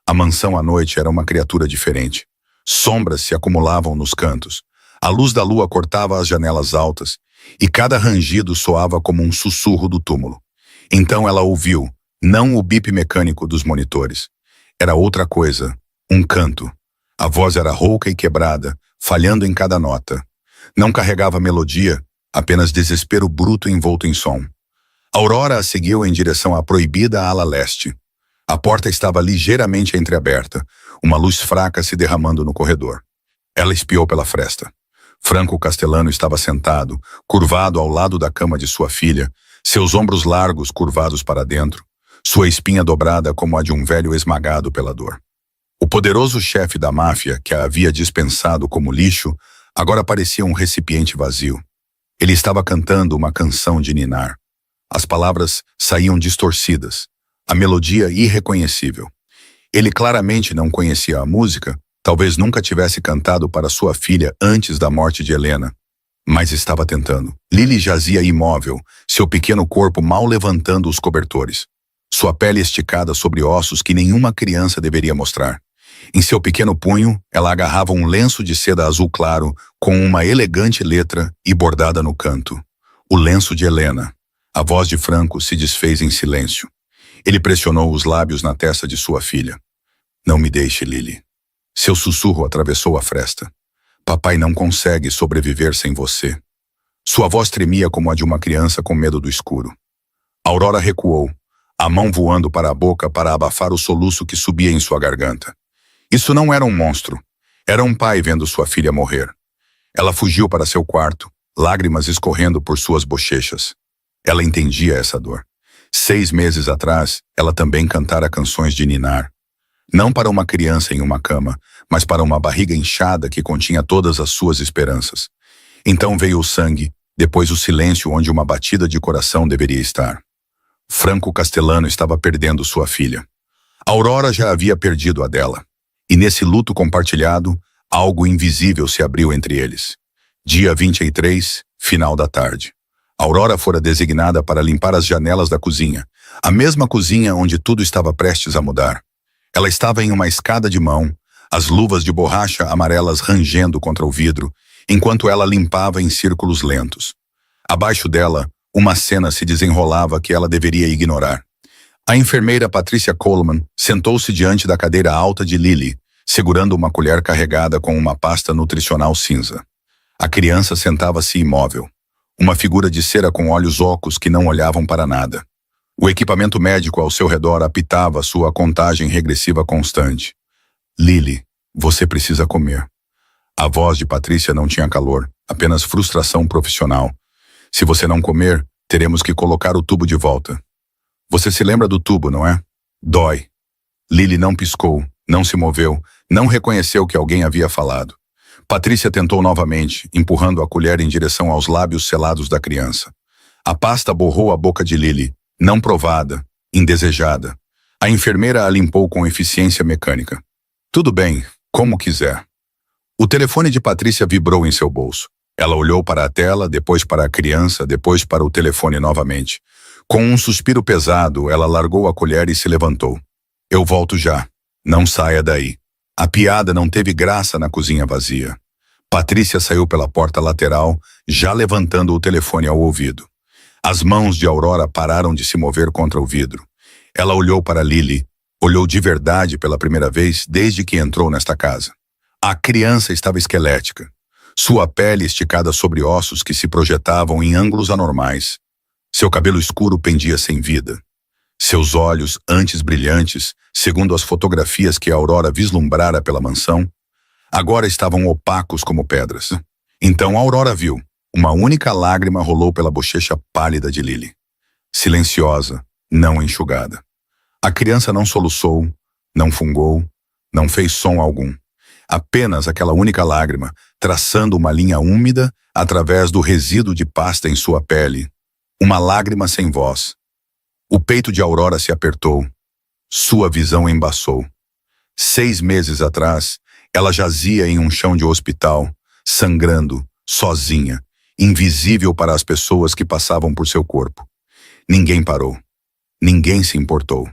A mansão à noite era uma criatura diferente. Sombras se acumulavam nos cantos. A luz da lua cortava as janelas altas, e cada rangido soava como um sussurro do túmulo. Então ela ouviu, não o bip mecânico dos monitores. Era outra coisa, um canto. A voz era rouca e quebrada, falhando em cada nota. Não carregava melodia, apenas desespero bruto envolto em som. Aurora a seguiu em direção à proibida ala leste. A porta estava ligeiramente entreaberta, uma luz fraca se derramando no corredor. Ela espiou pela fresta. Franco Castellano estava sentado, curvado ao lado da cama de sua filha, seus ombros largos curvados para dentro, sua espinha dobrada como a de um velho esmagado pela dor. O poderoso chefe da máfia, que a havia dispensado como lixo, agora parecia um recipiente vazio. Ele estava cantando uma canção de ninar. As palavras saíam distorcidas, a melodia irreconhecível. Ele claramente não conhecia a música, talvez nunca tivesse cantado para sua filha antes da morte de Helena, mas estava tentando. Lily jazia imóvel, seu pequeno corpo mal levantando os cobertores. Sua pele esticada sobre ossos que nenhuma criança deveria mostrar. Em seu pequeno punho, ela agarrava um lenço de seda azul claro com uma elegante letra e bordada no canto. O lenço de Helena. A voz de Franco se desfez em silêncio. Ele pressionou os lábios na testa de sua filha. Não me deixe, Lily. Seu sussurro atravessou a fresta. Papai não consegue sobreviver sem você. Sua voz tremia como a de uma criança com medo do escuro. Aurora recuou, a mão voando para a boca para abafar o soluço que subia em sua garganta. Isso não era um monstro. Era um pai vendo sua filha morrer. Ela fugiu para seu quarto, lágrimas escorrendo por suas bochechas. Ela entendia essa dor. 6 meses atrás, ela também cantara canções de ninar. Não para uma criança em uma cama, mas para uma barriga inchada que continha todas as suas esperanças. Então veio o sangue, depois o silêncio onde uma batida de coração deveria estar. Franco Castellano estava perdendo sua filha. Aurora já havia perdido a dela. E nesse luto compartilhado, algo invisível se abriu entre eles. Dia 23, final da tarde. Aurora fora designada para limpar as janelas da cozinha, A mesma cozinha onde tudo estava prestes a mudar. Ela estava em uma escada de mão, as luvas de borracha amarelas rangendo contra o vidro, enquanto ela limpava em círculos lentos. Abaixo dela, uma cena se desenrolava que ela deveria ignorar. A enfermeira Patricia Coleman sentou-se diante da cadeira alta de Lily, segurando uma colher carregada com uma pasta nutricional cinza. A criança sentava-se imóvel, uma figura de cera com olhos ocos que não olhavam para nada. O equipamento médico ao seu redor apitava sua contagem regressiva constante. Lily, você precisa comer. A voz de Patrícia não tinha calor, apenas frustração profissional. Se você não comer, teremos que colocar o tubo de volta. Você se lembra do tubo, não é? Dói. Lily não piscou, não se moveu, não reconheceu que alguém havia falado. Patrícia tentou novamente, empurrando a colher em direção aos lábios selados da criança. A pasta borrou a boca de Lily, não provada, indesejada. A enfermeira a limpou com eficiência mecânica. Tudo bem, como quiser. O telefone de Patrícia vibrou em seu bolso. Ela olhou para a tela, depois para a criança, depois para o telefone novamente. Com um suspiro pesado, ela largou a colher e se levantou. Eu volto já. Não saia daí. A piada não teve graça na cozinha vazia. Patrícia saiu pela porta lateral, já levantando o telefone ao ouvido. As mãos de Aurora pararam de se mover contra o vidro. Ela olhou para Lily, olhou de verdade pela primeira vez desde que entrou nesta casa. A criança estava esquelética, sua pele esticada sobre ossos que se projetavam em ângulos anormais. Seu cabelo escuro pendia sem vida. Seus olhos, antes brilhantes, segundo as fotografias que a Aurora vislumbrara pela mansão, agora estavam opacos como pedras. Então a Aurora viu. Uma única lágrima rolou pela bochecha pálida de Lily. Silenciosa, não enxugada. A criança não soluçou, não fungou, não fez som algum. Apenas aquela única lágrima, traçando uma linha úmida através do resíduo de pasta em sua pele. Uma lágrima sem voz. O peito de Aurora se apertou. Sua visão embaçou. 6 meses atrás, ela jazia em um chão de hospital, sangrando, sozinha, invisível para as pessoas que passavam por seu corpo. Ninguém parou. Ninguém se importou.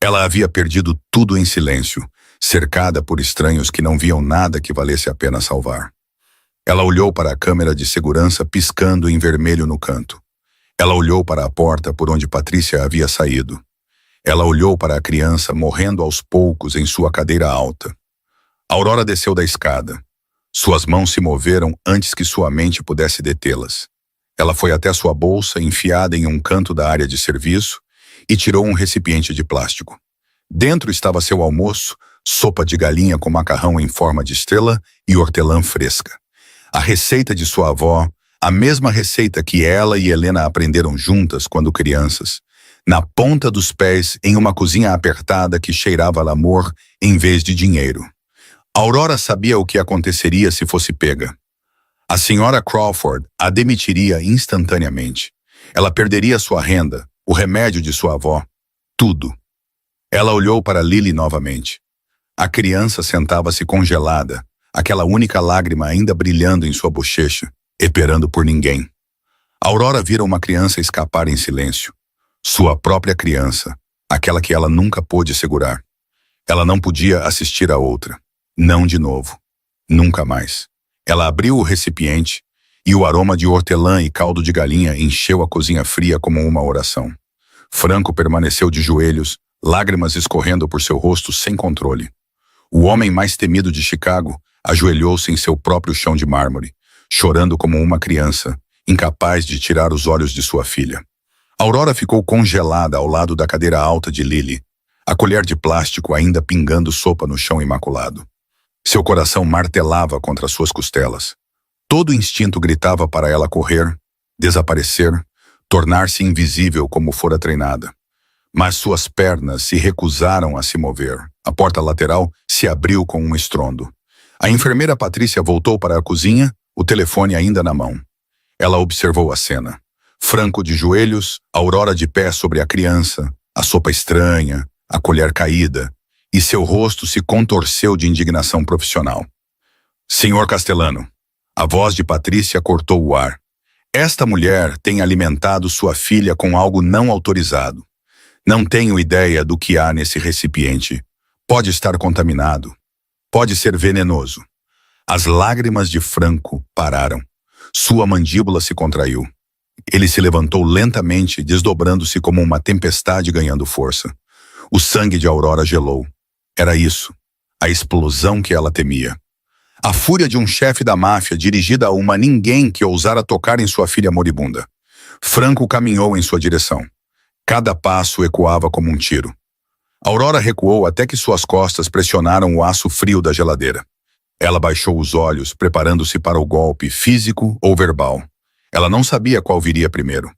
Ela havia perdido tudo em silêncio, cercada por estranhos que não viam nada que valesse a pena salvar. Ela olhou para a câmera de segurança piscando em vermelho no canto. Ela olhou para a porta por onde Patrícia havia saído. Ela olhou para a criança morrendo aos poucos em sua cadeira alta. Aurora desceu da escada. Suas mãos se moveram antes que sua mente pudesse detê-las. Ela foi até sua bolsa, enfiada em um canto da área de serviço, e tirou um recipiente de plástico. Dentro estava seu almoço, sopa de galinha com macarrão em forma de estrela e hortelã fresca. A receita de sua avó, a mesma receita que ela e Helena aprenderam juntas quando crianças, na ponta dos pés em uma cozinha apertada que cheirava a amor em vez de dinheiro. Aurora sabia o que aconteceria se fosse pega. A senhora Crawford a demitiria instantaneamente. Ela perderia sua renda, o remédio de sua avó, tudo. Ela olhou para Lily novamente. A criança sentava-se congelada, aquela única lágrima ainda brilhando em sua bochecha, esperando por ninguém. Aurora vira uma criança escapar em silêncio. Sua própria criança, aquela que ela nunca pôde segurar. Ela não podia assistir a outra. Não de novo. Nunca mais. Ela abriu o recipiente e o aroma de hortelã e caldo de galinha encheu a cozinha fria como uma oração. Franco permaneceu de joelhos, lágrimas escorrendo por seu rosto sem controle. O homem mais temido de Chicago ajoelhou-se em seu próprio chão de mármore, chorando como uma criança, incapaz de tirar os olhos de sua filha. Aurora ficou congelada ao lado da cadeira alta de Lily, a colher de plástico ainda pingando sopa no chão imaculado. Seu coração martelava contra suas costelas. Todo instinto gritava para ela correr, desaparecer, tornar-se invisível como fora treinada. Mas suas pernas se recusaram a se mover. A porta lateral se abriu com um estrondo. A enfermeira Patrícia voltou para a cozinha, o telefone ainda na mão. Ela observou a cena. Franco de joelhos, Aurora de pé sobre a criança, a sopa estranha, a colher caída, e seu rosto se contorceu de indignação profissional. Senhor Castellano, a voz de Patrícia cortou o ar. Esta mulher tem alimentado sua filha com algo não autorizado. Não tenho ideia do que há nesse recipiente. Pode estar contaminado. Pode ser venenoso. As lágrimas de Franco pararam. Sua mandíbula se contraiu. Ele se levantou lentamente, desdobrando-se como uma tempestade ganhando força. O sangue de Aurora gelou. Era isso, a explosão que ela temia. A fúria de um chefe da máfia dirigida a uma ninguém que ousara tocar em sua filha moribunda. Franco caminhou em sua direção. Cada passo ecoava como um tiro. Aurora recuou até que suas costas pressionaram o aço frio da geladeira. Ela baixou os olhos, preparando-se para o golpe físico ou verbal. Ela não sabia qual viria primeiro.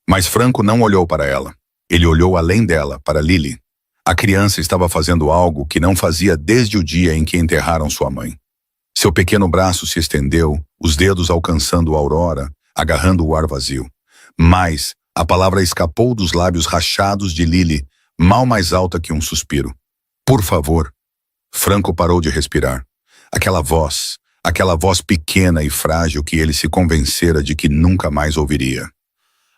Mas Franco não olhou para ela. Ele olhou além dela, para Lily. A criança estava fazendo algo que não fazia desde o dia em que enterraram sua mãe. Seu pequeno braço se estendeu, os dedos alcançando Aurora, agarrando o ar vazio. Mas a palavra escapou dos lábios rachados de Lily, mal mais alta que um suspiro. Por favor. Franco parou de respirar. Aquela voz pequena e frágil que ele se convencera de que nunca mais ouviria.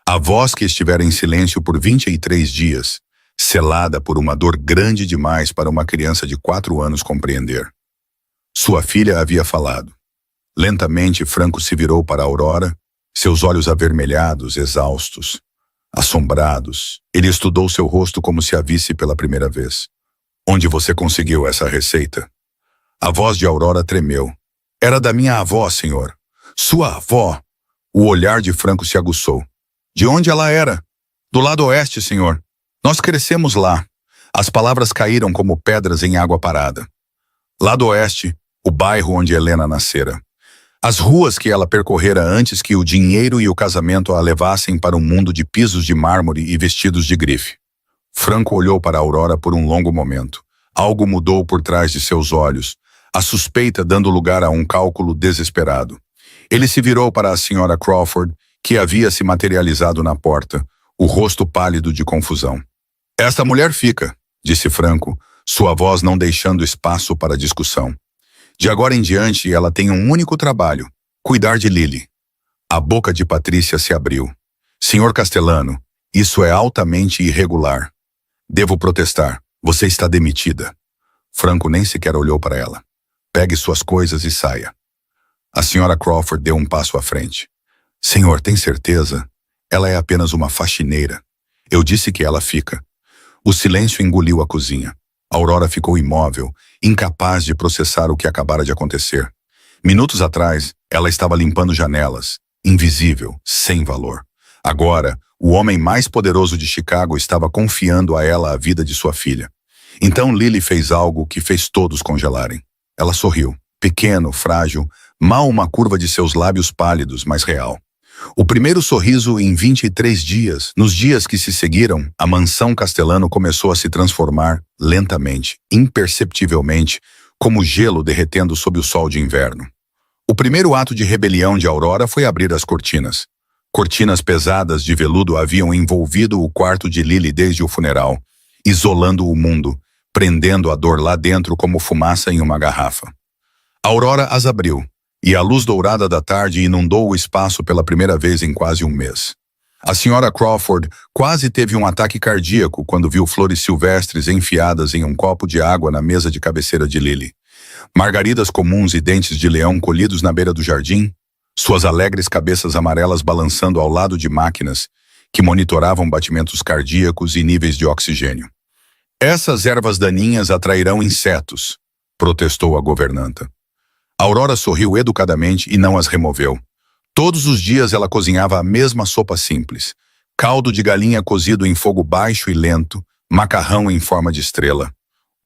A voz que estivera em silêncio por 23 dias, selada por uma dor grande demais para uma criança de 4 anos compreender. Sua filha havia falado. Lentamente, Franco se virou para Aurora, seus olhos avermelhados, exaustos, assombrados. Ele estudou seu rosto como se a visse pela primeira vez. Onde você conseguiu essa receita? A voz de Aurora tremeu. Era da minha avó, senhor. Sua avó. O olhar de Franco se aguçou. De onde ela era? Do lado oeste, senhor. Nós crescemos lá. As palavras caíram como pedras em água parada. Lado oeste, o bairro onde Helena nascera. As ruas que ela percorrera antes que o dinheiro e o casamento a levassem para um mundo de pisos de mármore e vestidos de grife. Franco olhou para Aurora por um longo momento. Algo mudou por trás de seus olhos, a suspeita dando lugar a um cálculo desesperado. Ele se virou para a senhora Crawford, que havia se materializado na porta, o rosto pálido de confusão. Esta mulher fica, disse Franco, sua voz não deixando espaço para discussão. De agora em diante, ela tem um único trabalho, cuidar de Lily. A boca de Patrícia se abriu. Senhor Castellano, isso é altamente irregular. Devo protestar, você está demitida. Franco nem sequer olhou para ela. Pegue suas coisas e saia. A senhora Crawford deu um passo à frente. Senhor, tem certeza? Ela é apenas uma faxineira. Eu disse que ela fica. O silêncio engoliu a cozinha. Aurora ficou imóvel, incapaz de processar o que acabara de acontecer. Minutos atrás, ela estava limpando janelas, invisível, sem valor. Agora, o homem mais poderoso de Chicago estava confiando a ela a vida de sua filha. Então Lily fez algo que fez todos congelarem. Ela sorriu, pequeno, frágil, mal uma curva de seus lábios pálidos, mas real. O primeiro sorriso em 23 dias, nos dias que se seguiram, a mansão Castellano começou a se transformar lentamente, imperceptivelmente, como gelo derretendo sob o sol de inverno. O primeiro ato de rebelião de Aurora foi abrir as cortinas. Cortinas pesadas de veludo haviam envolvido o quarto de Lily desde o funeral, isolando o mundo, prendendo a dor lá dentro como fumaça em uma garrafa. Aurora as abriu, e a luz dourada da tarde inundou o espaço pela primeira vez em quase um mês. A senhora Crawford quase teve um ataque cardíaco quando viu flores silvestres enfiadas em um copo de água na mesa de cabeceira de Lily. Margaridas comuns e dentes de leão colhidos na beira do jardim, suas alegres cabeças amarelas balançando ao lado de máquinas que monitoravam batimentos cardíacos e níveis de oxigênio. Essas ervas daninhas atrairão insetos, protestou a governanta. Aurora sorriu educadamente e não as removeu. Todos os dias ela cozinhava a mesma sopa simples. Caldo de galinha cozido em fogo baixo e lento, macarrão em forma de estrela.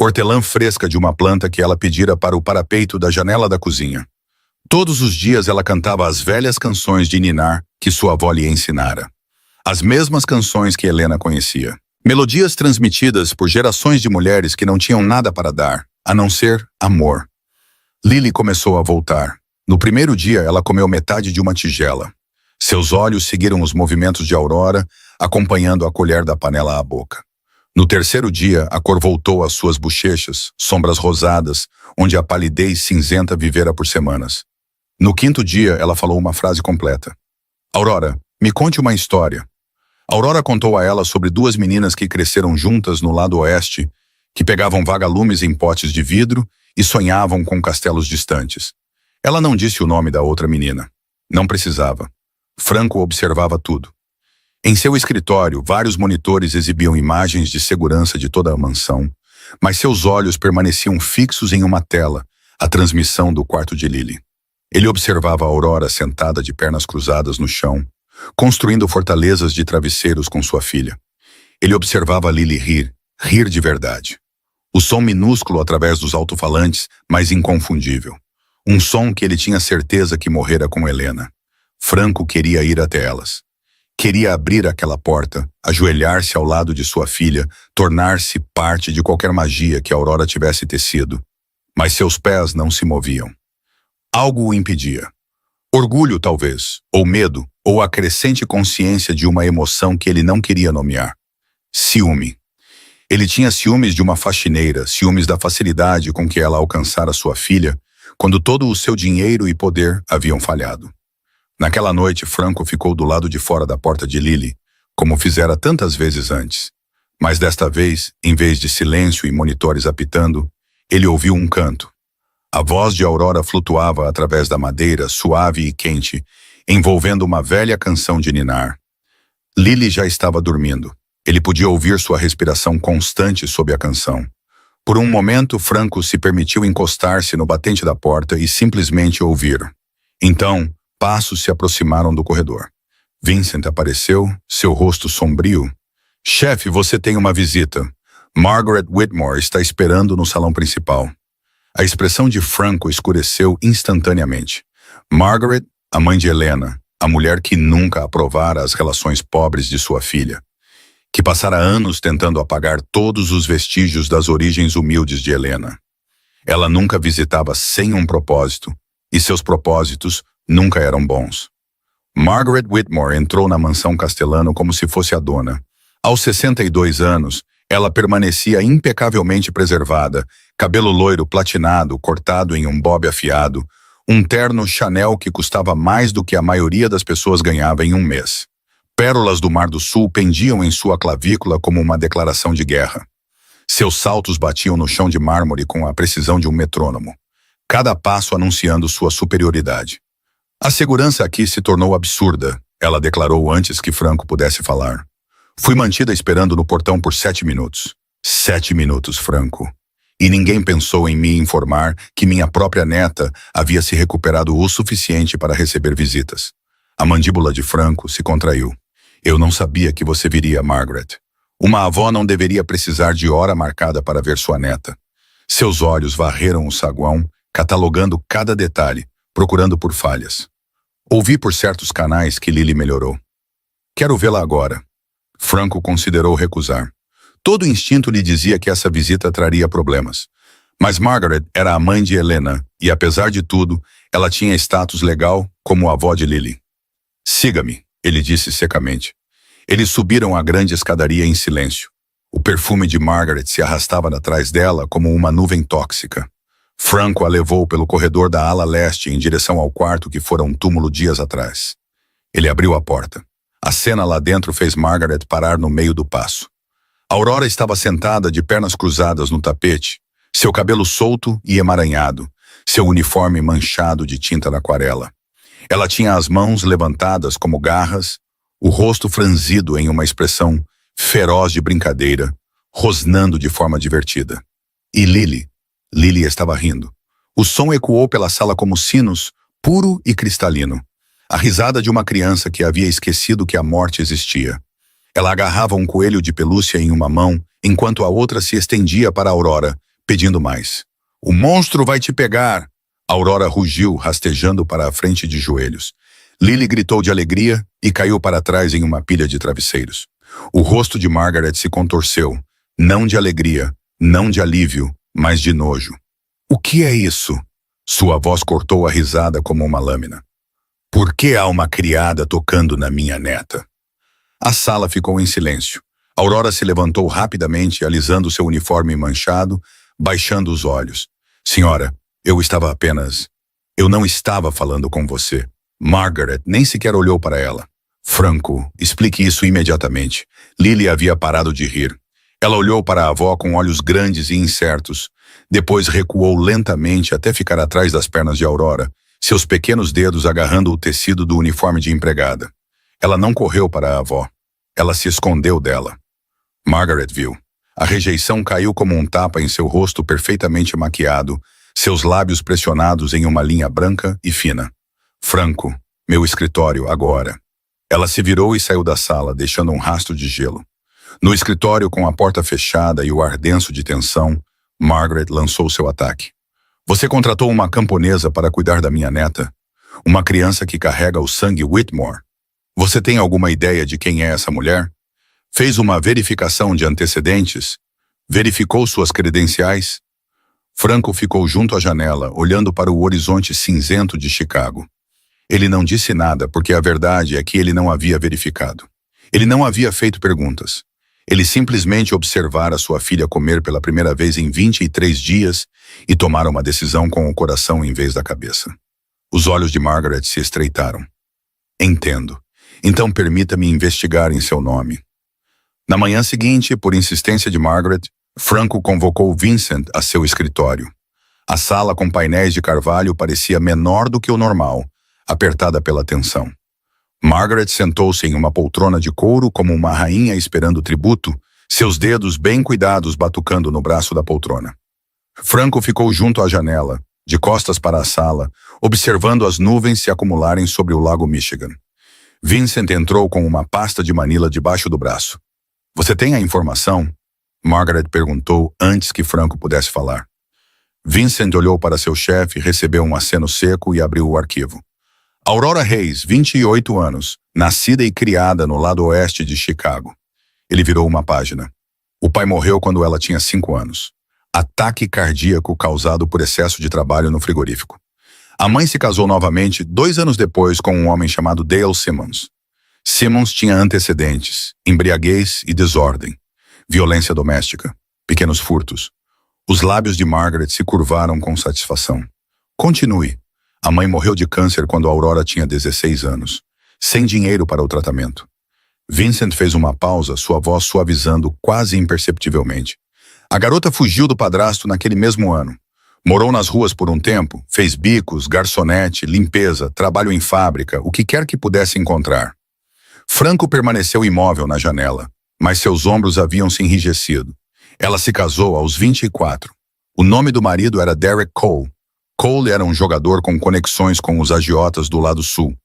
Hortelã fresca de uma planta que ela pedira para o parapeito da janela da cozinha. Todos os dias ela cantava as velhas canções de ninar que sua avó lhe ensinara. As mesmas canções que Helena conhecia. Melodias transmitidas por gerações de mulheres que não tinham nada para dar, a não ser amor. Lily começou a voltar. No primeiro dia, ela comeu metade de uma tigela. Seus olhos seguiram os movimentos de Aurora, acompanhando a colher da panela à boca. No terceiro dia, a cor voltou às suas bochechas, sombras rosadas, onde a palidez cinzenta vivera por semanas. No quinto dia, ela falou uma frase completa. Aurora, me conte uma história. Aurora contou a ela sobre duas meninas que cresceram juntas no lado oeste, que pegavam vagalumes em potes de vidro e sonhavam com castelos distantes. Ela não disse o nome da outra menina. Não precisava. Franco observava tudo. Em seu escritório, vários monitores exibiam imagens de segurança de toda a mansão, mas seus olhos permaneciam fixos em uma tela, a transmissão do quarto de Lily. Ele observava a Aurora sentada de pernas cruzadas no chão, construindo fortalezas de travesseiros com sua filha. Ele observava Lily rir de verdade. O som minúsculo através dos alto-falantes, mas inconfundível. Um som que ele tinha certeza que morrera com Helena. Franco queria ir até elas. Queria abrir aquela porta, ajoelhar-se ao lado de sua filha, tornar-se parte de qualquer magia que a Aurora tivesse tecido. Mas seus pés não se moviam. Algo o impedia. Orgulho, talvez, ou medo, ou a crescente consciência de uma emoção que ele não queria nomear. Ciúme. Ele tinha ciúmes de uma faxineira, ciúmes da facilidade com que ela alcançara sua filha, quando todo o seu dinheiro e poder haviam falhado. Naquela noite, Franco ficou do lado de fora da porta de Lily, como fizera tantas vezes antes. Mas desta vez, em vez de silêncio e monitores apitando, ele ouviu um canto. A voz de Aurora flutuava através da madeira, suave e quente, envolvendo uma velha canção de ninar. Lily já estava dormindo. Ele podia ouvir sua respiração constante sob a canção. Por um momento, Franco se permitiu encostar-se no batente da porta e simplesmente ouvir. Então, passos se aproximaram do corredor. Vincent apareceu, seu rosto sombrio. Chefe, você tem uma visita. Margaret Whitmore está esperando no salão principal. A expressão de Franco escureceu instantaneamente. Margaret, a mãe de Helena, a mulher que nunca aprovara as relações pobres de sua filha, que passara anos tentando apagar todos os vestígios das origens humildes de Helena. Ela nunca visitava sem um propósito, e seus propósitos nunca eram bons. Margaret Whitmore entrou na mansão Castellano como se fosse a dona. Aos 62 anos, ela permanecia impecavelmente preservada, cabelo loiro platinado, cortado em um bob afiado, um terno Chanel que custava mais do que a maioria das pessoas ganhava em um mês. Pérolas do Mar do Sul pendiam em sua clavícula como uma declaração de guerra. Seus saltos batiam no chão de mármore com a precisão de um metrônomo, cada passo anunciando sua superioridade. A segurança aqui se tornou absurda, ela declarou antes que Franco pudesse falar. Fui mantida esperando no portão por 7 minutos. 7 minutos, Franco. E ninguém pensou em me informar que minha própria neta havia se recuperado o suficiente para receber visitas. A mandíbula de Franco se contraiu. Eu não sabia que você viria, Margaret. Uma avó não deveria precisar de hora marcada para ver sua neta. Seus olhos varreram o saguão, catalogando cada detalhe, procurando por falhas. Ouvi por certos canais que Lily melhorou. Quero vê-la agora. Franco considerou recusar. Todo instinto lhe dizia que essa visita traria problemas. Mas Margaret era a mãe de Helena e, apesar de tudo, ela tinha status legal como a avó de Lily. Siga-me, ele disse secamente. Eles subiram a grande escadaria em silêncio. O perfume de Margaret se arrastava atrás dela como uma nuvem tóxica. Franco a levou pelo corredor da ala leste em direção ao quarto que fora um túmulo dias atrás. Ele abriu a porta. A cena lá dentro fez Margaret parar no meio do passo. Aurora estava sentada de pernas cruzadas no tapete, seu cabelo solto e emaranhado, seu uniforme manchado de tinta na aquarela. Ela tinha as mãos levantadas como garras, o rosto franzido em uma expressão feroz de brincadeira, rosnando de forma divertida. E Lily estava rindo. O som ecoou pela sala como sinos, puro e cristalino. A risada de uma criança que havia esquecido que a morte existia. Ela agarrava um coelho de pelúcia em uma mão, enquanto a outra se estendia para Aurora, pedindo mais. O monstro vai te pegar! Aurora rugiu, rastejando para a frente de joelhos. Lily gritou de alegria e caiu para trás em uma pilha de travesseiros. O rosto de Margaret se contorceu, não de alegria, não de alívio, mas de nojo. O que é isso? Sua voz cortou a risada como uma lâmina. Por que há uma criada tocando na minha neta? A sala ficou em silêncio. Aurora se levantou rapidamente, alisando seu uniforme manchado, baixando os olhos. Senhora, eu não estava falando com você. Margaret nem sequer olhou para ela. Franco, explique isso imediatamente. Lily havia parado de rir. Ela olhou para a avó com olhos grandes e incertos. Depois recuou lentamente até ficar atrás das pernas de Aurora, seus pequenos dedos agarrando o tecido do uniforme de empregada. Ela não correu para a avó. Ela se escondeu dela. Margaret viu. A rejeição caiu como um tapa em seu rosto perfeitamente maquiado, seus lábios pressionados em uma linha branca e fina. Franco, meu escritório, agora. Ela se virou e saiu da sala, deixando um rastro de gelo. No escritório, com a porta fechada e o ar denso de tensão, Margaret lançou seu ataque. Você contratou uma camponesa para cuidar da minha neta? Uma criança que carrega o sangue Whitmore. Você tem alguma ideia de quem é essa mulher? Fez uma verificação de antecedentes? Verificou suas credenciais? Franco ficou junto à janela, olhando para o horizonte cinzento de Chicago. Ele não disse nada, porque a verdade é que ele não havia verificado. Ele não havia feito perguntas. Ele simplesmente observara sua filha comer pela primeira vez em 23 dias e tomara uma decisão com o coração em vez da cabeça. Os olhos de Margaret se estreitaram. Entendo. Então permita-me investigar em seu nome. Na manhã seguinte, por insistência de Margaret, Franco convocou Vincent a seu escritório. A sala com painéis de carvalho parecia menor do que o normal, apertada pela tensão. Margaret sentou-se em uma poltrona de couro como uma rainha esperando tributo, seus dedos bem cuidados batucando no braço da poltrona. Franco ficou junto à janela, de costas para a sala, observando as nuvens se acumularem sobre o lago Michigan. Vincent entrou com uma pasta de manila debaixo do braço. Você tem a informação? Margaret perguntou antes que Franco pudesse falar. Vincent olhou para seu chefe, recebeu um aceno seco e abriu o arquivo. Aurora Reis, 28 anos, nascida e criada no lado oeste de Chicago. Ele virou uma página. O pai morreu quando ela tinha 5 anos. Ataque cardíaco causado por excesso de trabalho no frigorífico. A mãe se casou novamente 2 anos depois com um homem chamado Dale Simmons. Simmons tinha antecedentes, embriaguez e desordem, violência doméstica, pequenos furtos. Os lábios de Margaret se curvaram com satisfação. Continue. A mãe morreu de câncer quando Aurora tinha 16 anos, sem dinheiro para o tratamento. Vincent fez uma pausa, sua voz suavizando quase imperceptivelmente. A garota fugiu do padrasto naquele mesmo ano. Morou nas ruas por um tempo, fez bicos, garçonete, limpeza, trabalho em fábrica, o que quer que pudesse encontrar. Franco permaneceu imóvel na janela, mas seus ombros haviam se enrijecido. Ela se casou aos 24. O nome do marido era Derek Cole. Cole era um jogador com conexões com os agiotas do lado sul.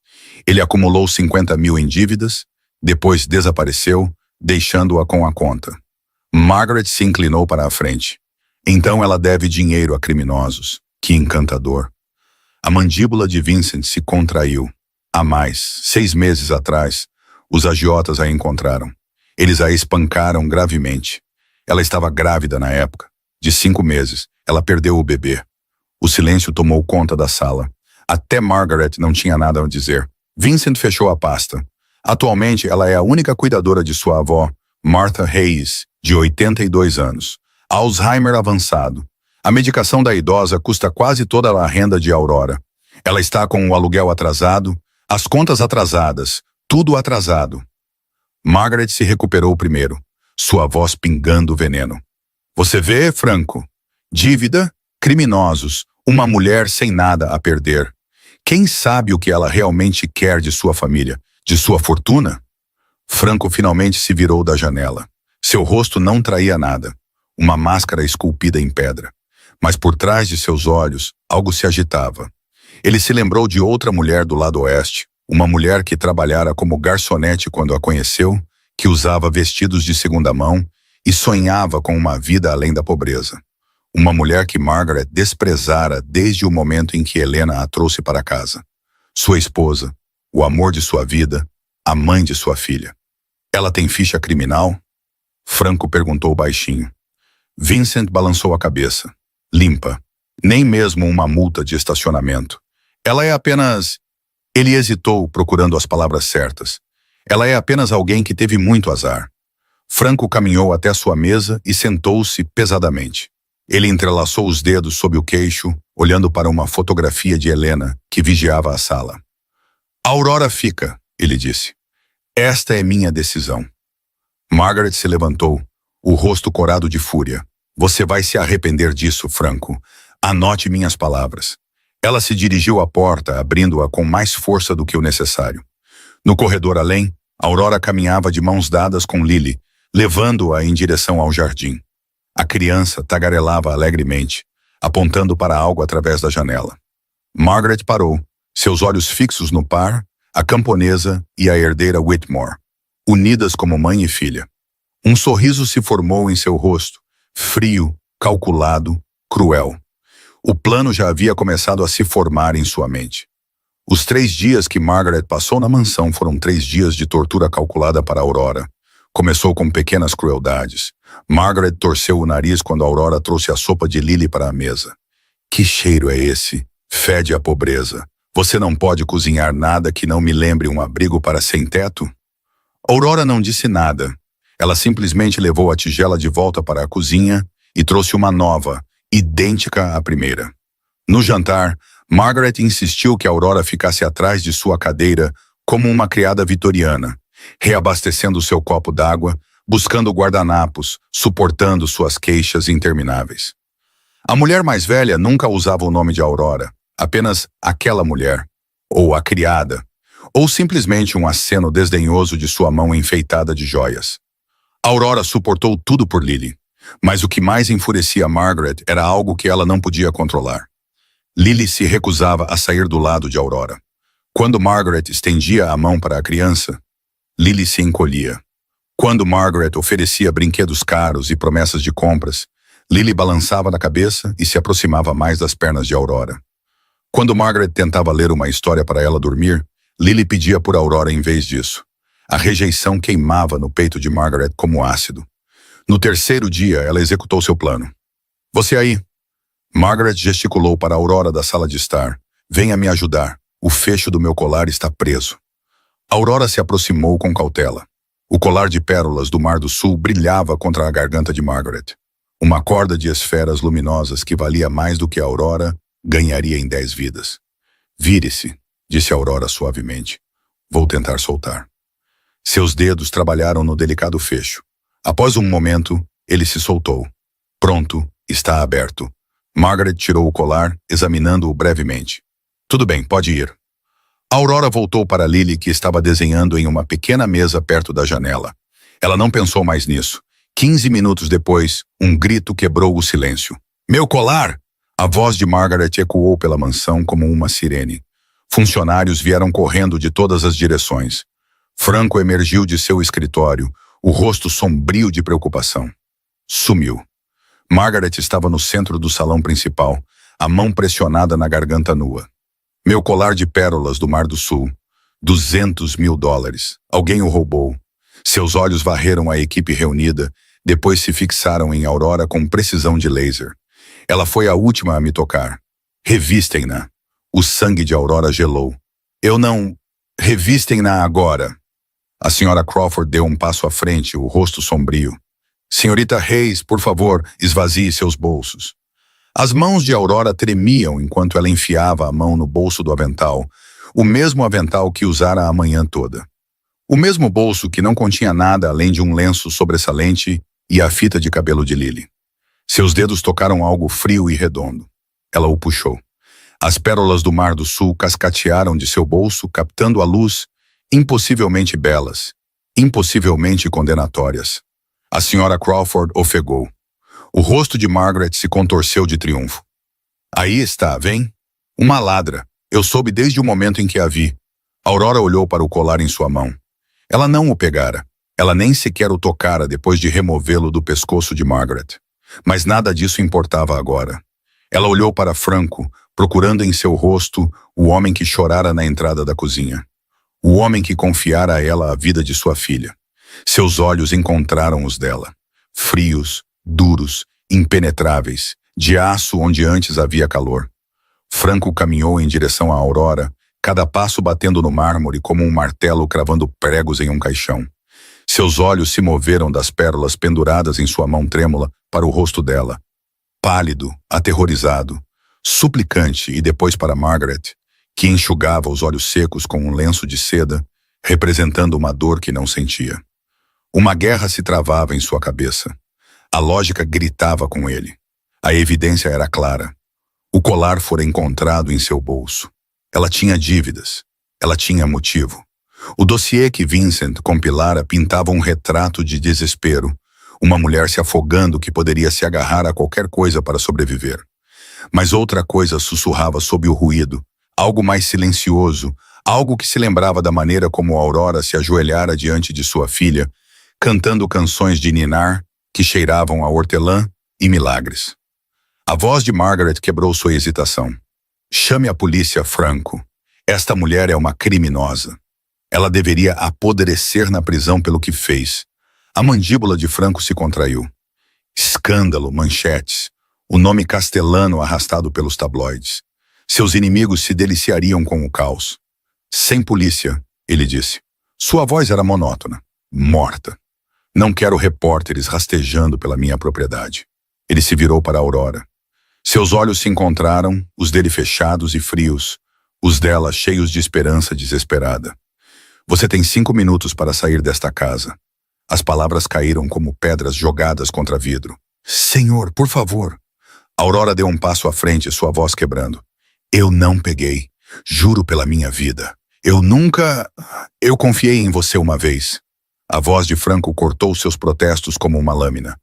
Ele acumulou 50 mil em dívidas, depois desapareceu, deixando-a com a conta. Margaret se inclinou para a frente. Então ela deve dinheiro a criminosos. Que encantador. A mandíbula de Vincent se contraiu. Há mais, 6 meses atrás, os agiotas a encontraram. Eles a espancaram gravemente. Ela estava grávida na época. De 5 meses, ela perdeu o bebê. O silêncio tomou conta da sala. Até Margaret não tinha nada a dizer. Vincent fechou a pasta. Atualmente, ela é a única cuidadora de sua avó, Martha Hayes, de 82 anos. Alzheimer avançado. A medicação da idosa custa quase toda a renda de Aurora. Ela está com o aluguel atrasado, as contas atrasadas, tudo atrasado. Margaret se recuperou primeiro, sua voz pingando veneno. Você vê, Franco? Dívida, criminosos, uma mulher sem nada a perder. Quem sabe o que ela realmente quer de sua família, de sua fortuna? Franco finalmente se virou da janela. Seu rosto não traía nada, uma máscara esculpida em pedra. Mas por trás de seus olhos, algo se agitava. Ele se lembrou de outra mulher do lado oeste, uma mulher que trabalhara como garçonete quando a conheceu, que usava vestidos de segunda mão e sonhava com uma vida além da pobreza. Uma mulher que Margaret desprezara desde o momento em que Helena a trouxe para casa. Sua esposa, o amor de sua vida, a mãe de sua filha. Ela tem ficha criminal? Franco perguntou baixinho. Vincent balançou a cabeça. Limpa. Nem mesmo uma multa de estacionamento. Ela é apenas... Ele hesitou, procurando as palavras certas. Ela é apenas alguém que teve muito azar. Franco caminhou até sua mesa e sentou-se pesadamente. Ele entrelaçou os dedos sob o queixo, olhando para uma fotografia de Helena, que vigiava a sala. Aurora fica, ele disse. Esta é minha decisão. Margaret se levantou, o rosto corado de fúria. Você vai se arrepender disso, Franco. Anote minhas palavras. Ela se dirigiu à porta, abrindo-a com mais força do que o necessário. No corredor além, Aurora caminhava de mãos dadas com Lily, levando-a em direção ao jardim. A criança tagarelava alegremente, apontando para algo através da janela. Margaret parou, seus olhos fixos no par, a camponesa e a herdeira Whitmore, unidas como mãe e filha. Um sorriso se formou em seu rosto, frio, calculado, cruel. O plano já havia começado a se formar em sua mente. Os 3 dias que Margaret passou na mansão foram 3 dias de tortura calculada para Aurora. Começou com pequenas crueldades. Margaret torceu o nariz quando Aurora trouxe a sopa de Lily para a mesa. Que cheiro é esse? Fede a pobreza. Você não pode cozinhar nada que não me lembre um abrigo para sem-teto? Aurora não disse nada. Ela simplesmente levou a tigela de volta para a cozinha e trouxe uma nova, idêntica à primeira. No jantar, Margaret insistiu que Aurora ficasse atrás de sua cadeira como uma criada vitoriana, reabastecendo seu copo d'água, buscando guardanapos, suportando suas queixas intermináveis. A mulher mais velha nunca usava o nome de Aurora, apenas aquela mulher, ou a criada, ou simplesmente um aceno desdenhoso de sua mão enfeitada de joias. Aurora suportou tudo por Lily, mas o que mais enfurecia Margaret era algo que ela não podia controlar. Lily se recusava a sair do lado de Aurora. Quando Margaret estendia a mão para a criança, Lily se encolhia. Quando Margaret oferecia brinquedos caros e promessas de compras, Lily balançava na cabeça e se aproximava mais das pernas de Aurora. Quando Margaret tentava ler uma história para ela dormir, Lily pedia por Aurora em vez disso. A rejeição queimava no peito de Margaret como ácido. No 3º dia, ela executou seu plano. Você aí? Margaret gesticulou para Aurora da sala de estar. Venha me ajudar. O fecho do meu colar está preso. Aurora se aproximou com cautela. O colar de pérolas do Mar do Sul brilhava contra a garganta de Margaret. Uma corda de esferas luminosas que valia mais do que a Aurora ganharia em 10 vidas. Vire-se, disse Aurora suavemente. Vou tentar soltar. Seus dedos trabalharam no delicado fecho. Após um momento, ele se soltou. Pronto, está aberto. Margaret tirou o colar, examinando-o brevemente. Tudo bem, pode ir. Aurora voltou para Lily, que estava desenhando em uma pequena mesa perto da janela. Ela não pensou mais nisso. 15 minutos depois, um grito quebrou o silêncio. Meu colar! A voz de Margaret ecoou pela mansão como uma sirene. Funcionários vieram correndo de todas as direções. Franco emergiu de seu escritório, o rosto sombrio de preocupação. Sumiu. Margaret estava no centro do salão principal, a mão pressionada na garganta nua. Meu colar de pérolas do Mar do Sul. $200 mil. Alguém o roubou. Seus olhos varreram a equipe reunida, depois se fixaram em Aurora com precisão de laser. Ela foi a última a me tocar. Revistem-na. O sangue de Aurora gelou. Eu não... Revistem-na agora. A senhora Crawford deu um passo à frente, o rosto sombrio. Senhorita Hayes, por favor, esvazie seus bolsos. As mãos de Aurora tremiam enquanto ela enfiava a mão no bolso do avental, o mesmo avental que usara a manhã toda. O mesmo bolso que não continha nada além de um lenço sobressalente e a fita de cabelo de Lily. Seus dedos tocaram algo frio e redondo. Ela o puxou. As pérolas do Mar do Sul cascatearam de seu bolso, captando a luz, impossivelmente belas, impossivelmente condenatórias. A senhora Crawford ofegou. O rosto de Margaret se contorceu de triunfo. Aí está, vem? Uma ladra. Eu soube desde o momento em que a vi. Aurora olhou para o colar em sua mão. Ela não o pegara. Ela nem sequer o tocara depois de removê-lo do pescoço de Margaret. Mas nada disso importava agora. Ela olhou para Franco, procurando em seu rosto o homem que chorara na entrada da cozinha. O homem que confiara a ela a vida de sua filha. Seus olhos encontraram os dela. Frios, duros, impenetráveis, de aço onde antes havia calor. Franco caminhou em direção à Aurora, cada passo batendo no mármore como um martelo cravando pregos em um caixão. Seus olhos se moveram das pérolas penduradas em sua mão trêmula para o rosto dela. Pálido, aterrorizado, suplicante e depois para Margaret, que enxugava os olhos secos com um lenço de seda, representando uma dor que não sentia. Uma guerra se travava em sua cabeça. A lógica gritava com ele. A evidência era clara. O colar fora encontrado em seu bolso. Ela tinha dívidas. Ela tinha motivo. O dossiê que Vincent compilara pintava um retrato de desespero. Uma mulher se afogando que poderia se agarrar a qualquer coisa para sobreviver. Mas outra coisa sussurrava sob o ruído. Algo mais silencioso. Algo que se lembrava da maneira como Aurora se ajoelhara diante de sua filha, cantando canções de ninar que cheiravam a hortelã e milagres. A voz de Margaret quebrou sua hesitação. Chame a polícia, Franco. Esta mulher é uma criminosa. Ela deveria apodrecer na prisão pelo que fez. A mandíbula de Franco se contraiu. Escândalo, manchetes. O nome castelano arrastado pelos tabloides. Seus inimigos se deliciariam com o caos. Sem polícia, ele disse. Sua voz era monótona. Morta. Não quero repórteres rastejando pela minha propriedade. Ele se virou para Aurora. Seus olhos se encontraram, os dele fechados e frios, os dela cheios de esperança desesperada. Você tem 5 minutos para sair desta casa. As palavras caíram como pedras jogadas contra vidro. Senhor, por favor. Aurora deu um passo à frente, sua voz quebrando. Eu não peguei. Juro pela minha vida. Eu confiei em você uma vez. A voz de Franco cortou seus protestos como uma lâmina.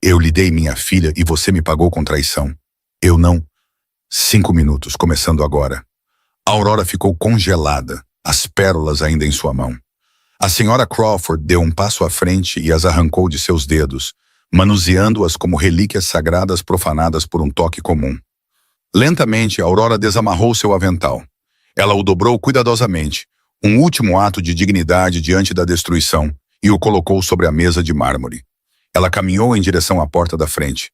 Eu lhe dei minha filha e você me pagou com traição. Eu não. 5 minutos, começando agora. Aurora ficou congelada, as pérolas ainda em sua mão. A senhora Crawford deu um passo à frente e as arrancou de seus dedos, manuseando-as como relíquias sagradas profanadas por um toque comum. Lentamente, Aurora desamarrou seu avental. Ela o dobrou cuidadosamente, um último ato de dignidade diante da destruição, e o colocou sobre a mesa de mármore. Ela caminhou em direção à porta da frente.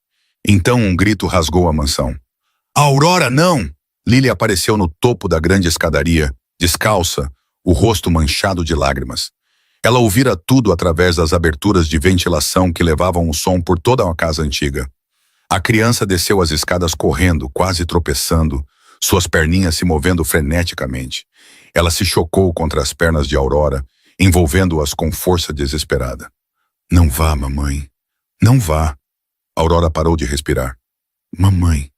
Então um grito rasgou a mansão. Aurora, não! Lily apareceu no topo da grande escadaria, descalça, o rosto manchado de lágrimas. Ela ouvira tudo através das aberturas de ventilação que levavam o som por toda a casa antiga. A criança desceu as escadas correndo, quase tropeçando, suas perninhas se movendo freneticamente. Ela se chocou contra as pernas de Aurora, envolvendo-as com força desesperada. Não vá, mamãe. Não vá. Aurora parou de respirar. Mamãe.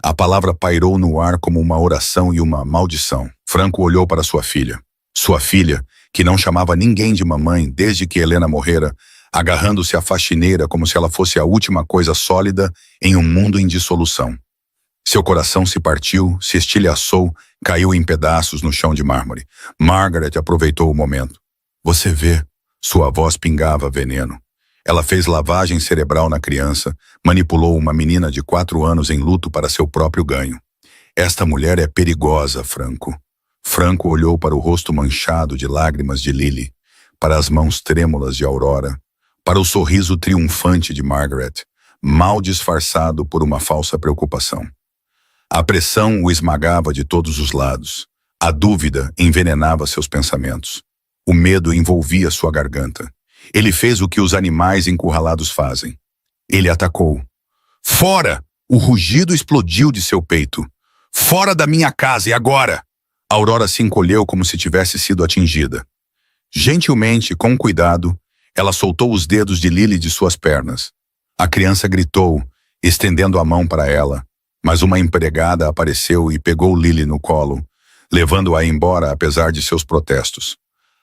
A palavra pairou no ar como uma oração e uma maldição. Franco olhou para sua filha. Sua filha, que não chamava ninguém de mamãe desde que Helena morrera, agarrando-se à faxineira como se ela fosse a última coisa sólida em um mundo em dissolução. Seu coração se partiu, se estilhaçou, caiu em pedaços no chão de mármore. Margaret aproveitou o momento. Você vê, sua voz pingava veneno. Ela fez lavagem cerebral na criança, manipulou uma menina de 4 anos em luto para seu próprio ganho. Esta mulher é perigosa, Franco. Franco olhou para o rosto manchado de lágrimas de Lily, para as mãos trêmulas de Aurora, para o sorriso triunfante de Margaret, mal disfarçado por uma falsa preocupação. A pressão o esmagava de todos os lados. A dúvida envenenava seus pensamentos. O medo envolvia sua garganta. Ele fez o que os animais encurralados fazem. Ele atacou. Fora! O rugido explodiu de seu peito. Fora da minha casa, e agora? Aurora se encolheu como se tivesse sido atingida. Gentilmente, com cuidado, ela soltou os dedos de Lily de suas pernas. A criança gritou, estendendo a mão para ela, mas uma empregada apareceu e pegou Lily no colo, levando-a embora apesar de seus protestos.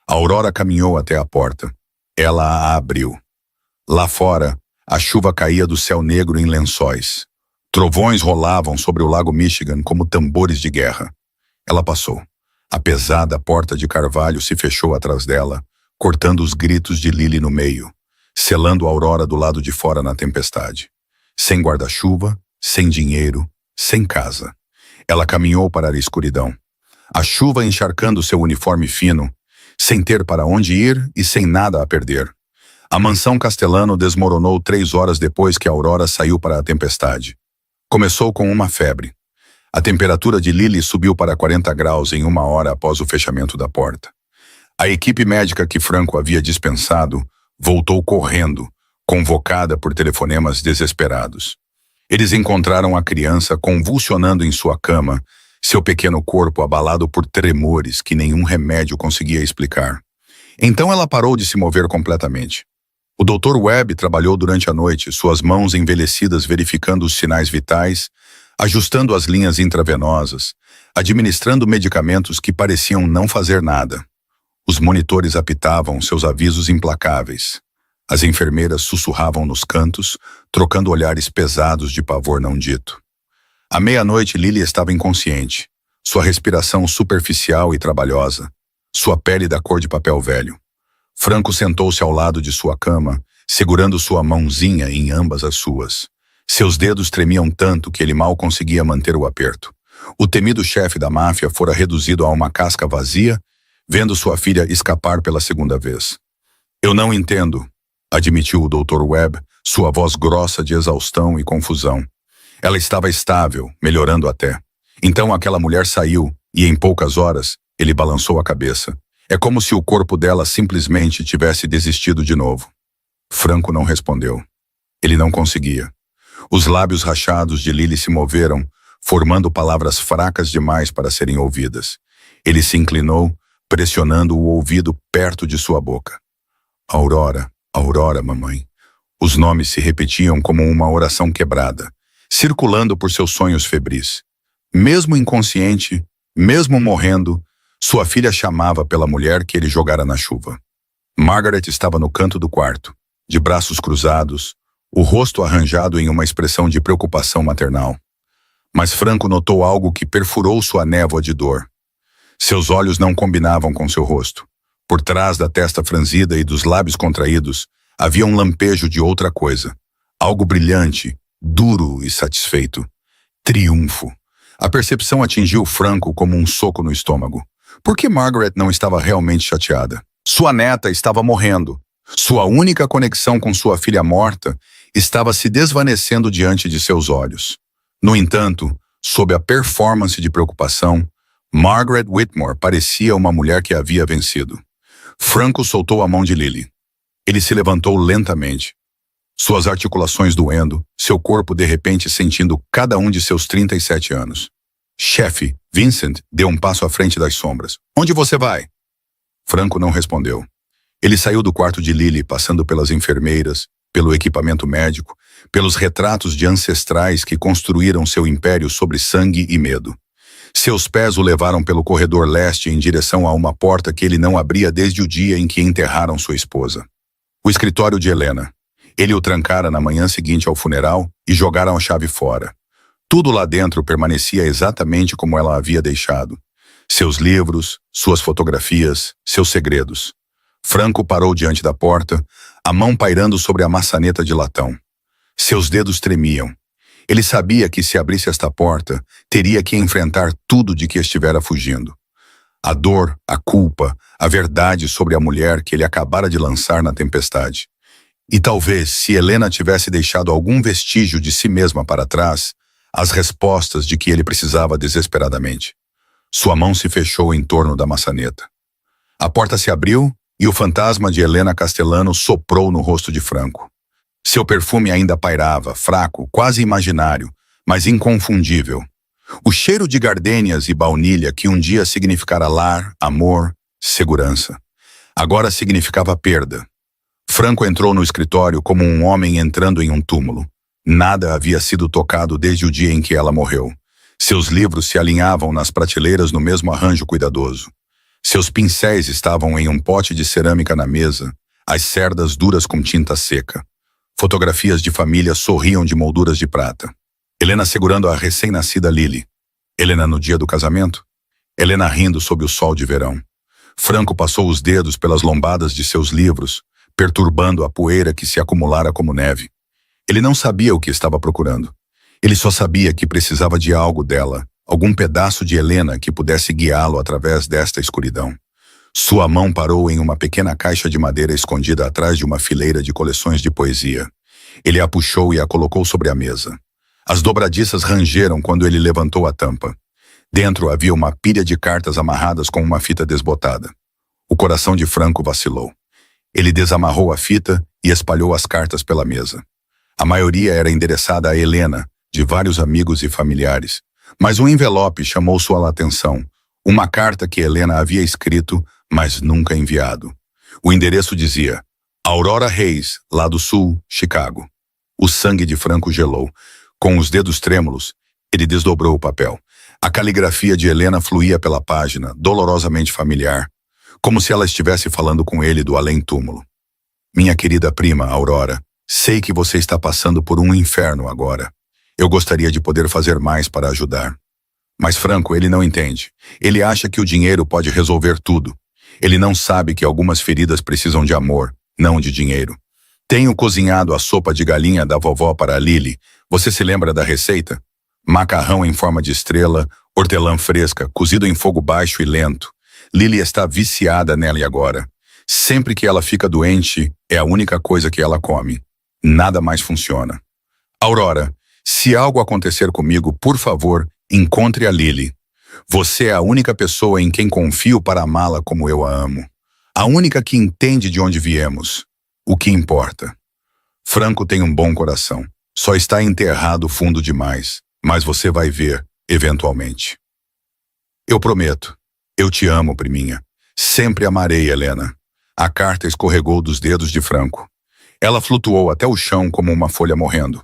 Aurora caminhou até a porta. Ela a abriu. Lá fora, a chuva caía do céu negro em lençóis. Trovões rolavam sobre o lago Michigan como tambores de guerra. Ela passou. A pesada porta de carvalho se fechou atrás dela, cortando os gritos de Lily no meio, selando a Aurora do lado de fora na tempestade. Sem guarda-chuva, sem dinheiro, sem casa. Ela caminhou para a escuridão. A chuva encharcando seu uniforme fino, sem ter para onde ir e sem nada a perder. A mansão Castellano desmoronou 3 horas depois que a Aurora saiu para a tempestade. Começou com uma febre. A temperatura de Lily subiu para 40 graus em 1 hora após o fechamento da porta. A equipe médica que Franco havia dispensado voltou correndo, convocada por telefonemas desesperados. Eles encontraram a criança convulsionando em sua cama, seu pequeno corpo abalado por tremores que nenhum remédio conseguia explicar. Então ela parou de se mover completamente. O Dr. Webb trabalhou durante a noite, suas mãos envelhecidas verificando os sinais vitais, ajustando as linhas intravenosas, administrando medicamentos que pareciam não fazer nada. Os monitores apitavam seus avisos implacáveis. As enfermeiras sussurravam nos cantos, trocando olhares pesados de pavor não dito. À meia-noite, Lily estava inconsciente, sua respiração superficial e trabalhosa, sua pele da cor de papel velho. Franco sentou-se ao lado de sua cama, segurando sua mãozinha em ambas as suas. Seus dedos tremiam tanto que ele mal conseguia manter o aperto. O temido chefe da máfia fora reduzido a uma casca vazia, vendo sua filha escapar pela segunda vez. Eu não entendo, admitiu o Dr. Webb, sua voz grossa de exaustão e confusão. Ela estava estável, melhorando até. Então aquela mulher saiu, e em poucas horas, ele balançou a cabeça. É como se o corpo dela simplesmente tivesse desistido de novo. Franco não respondeu. Ele não conseguia. Os lábios rachados de Lily se moveram, formando palavras fracas demais para serem ouvidas. Ele se inclinou, pressionando o ouvido perto de sua boca. Aurora, Aurora, mamãe. Os nomes se repetiam como uma oração quebrada, circulando por seus sonhos febris. Mesmo inconsciente, mesmo morrendo, sua filha chamava pela mulher que ele jogara na chuva. Margaret estava no canto do quarto, de braços cruzados, o rosto arranjado em uma expressão de preocupação maternal. Mas Franco notou algo que perfurou sua névoa de dor. Seus olhos não combinavam com seu rosto. Por trás da testa franzida e dos lábios contraídos, havia um lampejo de outra coisa. Algo brilhante, duro e satisfeito. Triunfo. A percepção atingiu Franco como um soco no estômago. Por que Margaret não estava realmente chateada? Sua neta estava morrendo. Sua única conexão com sua filha morta estava se desvanecendo diante de seus olhos. No entanto, sob a performance de preocupação, Margaret Whitmore parecia uma mulher que havia vencido. Franco soltou a mão de Lily. Ele se levantou lentamente. Suas articulações doendo, seu corpo de repente sentindo cada um de seus 37 anos. Chefe, Vincent deu um passo à frente das sombras. Onde você vai? Franco não respondeu. Ele saiu do quarto de Lily, passando pelas enfermeiras, pelo equipamento médico, pelos retratos de ancestrais que construíram seu império sobre sangue e medo. Seus pés o levaram pelo corredor leste em direção a uma porta que ele não abria desde o dia em que enterraram sua esposa. O escritório de Helena. Ele o trancara na manhã seguinte ao funeral e jogaram a chave fora. Tudo lá dentro permanecia exatamente como ela havia deixado. Seus livros, suas fotografias, seus segredos. Franco parou diante da porta, a mão pairando sobre a maçaneta de latão. Seus dedos tremiam. Ele sabia que se abrisse esta porta, teria que enfrentar tudo de que estivera fugindo. A dor, a culpa, a verdade sobre a mulher que ele acabara de lançar na tempestade. E talvez, se Helena tivesse deixado algum vestígio de si mesma para trás, as respostas de que ele precisava desesperadamente. Sua mão se fechou em torno da maçaneta. A porta se abriu e o fantasma de Helena Castellano soprou no rosto de Franco. Seu perfume ainda pairava, fraco, quase imaginário, mas inconfundível. O cheiro de gardênias e baunilha que um dia significara lar, amor, segurança. Agora significava perda. Franco entrou no escritório como um homem entrando em um túmulo. Nada havia sido tocado desde o dia em que ela morreu. Seus livros se alinhavam nas prateleiras no mesmo arranjo cuidadoso. Seus pincéis estavam em um pote de cerâmica na mesa, as cerdas duras com tinta seca. Fotografias de família sorriam de molduras de prata. Helena segurando a recém-nascida Lily. Helena no dia do casamento. Helena rindo sob o sol de verão. Franco passou os dedos pelas lombadas de seus livros, perturbando a poeira que se acumulara como neve. Ele não sabia o que estava procurando. Ele só sabia que precisava de algo dela, algum pedaço de Helena que pudesse guiá-lo através desta escuridão. Sua mão parou em uma pequena caixa de madeira escondida atrás de uma fileira de coleções de poesia. Ele a puxou e a colocou sobre a mesa. As dobradiças rangeram quando ele levantou a tampa. Dentro havia uma pilha de cartas amarradas com uma fita desbotada. O coração de Franco vacilou. Ele desamarrou a fita e espalhou as cartas pela mesa. A maioria era endereçada a Helena, de vários amigos e familiares. Mas um envelope chamou sua atenção. Uma carta que Helena havia escrito, mas nunca enviado. O endereço dizia: Aurora Reis, lado sul, Chicago. O sangue de Franco gelou. Com os dedos trêmulos, ele desdobrou o papel. A caligrafia de Helena fluía pela página, dolorosamente familiar, como se ela estivesse falando com ele do além-túmulo. Minha querida prima, Aurora, sei que você está passando por um inferno agora. Eu gostaria de poder fazer mais para ajudar. Mas Franco, ele não entende. Ele acha que o dinheiro pode resolver tudo. Ele não sabe que algumas feridas precisam de amor, não de dinheiro. Tenho cozinhado a sopa de galinha da vovó para a Lily. Você se lembra da receita? Macarrão em forma de estrela, hortelã fresca, cozido em fogo baixo e lento. Lily está viciada nela e agora. Sempre que ela fica doente, é a única coisa que ela come. Nada mais funciona. Aurora, se algo acontecer comigo, por favor, encontre a Lily. Você é a única pessoa em quem confio para amá-la como eu a amo. A única que entende de onde viemos. O que importa. Franco tem um bom coração. Só está enterrado fundo demais. Mas você vai ver, eventualmente. Eu prometo. Eu te amo, priminha. Sempre amarei, Helena. A carta escorregou dos dedos de Franco. Ela flutuou até o chão como uma folha morrendo.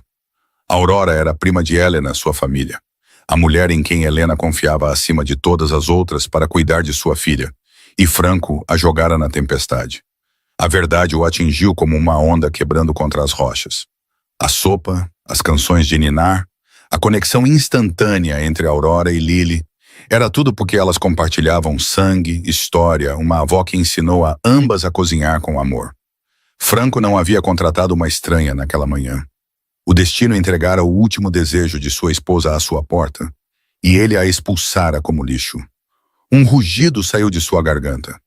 Aurora era prima de Helena, sua família. A mulher em quem Helena confiava acima de todas as outras para cuidar de sua filha. E Franco a jogara na tempestade. A verdade o atingiu como uma onda quebrando contra as rochas. A sopa, as canções de ninar, a conexão instantânea entre Aurora e Lily, era tudo porque elas compartilhavam sangue, história, uma avó que ensinou a ambas a cozinhar com amor. Franco não havia contratado uma estranha naquela manhã. O destino entregara o último desejo de sua esposa à sua porta, e ele a expulsara como lixo. Um rugido saiu de sua garganta.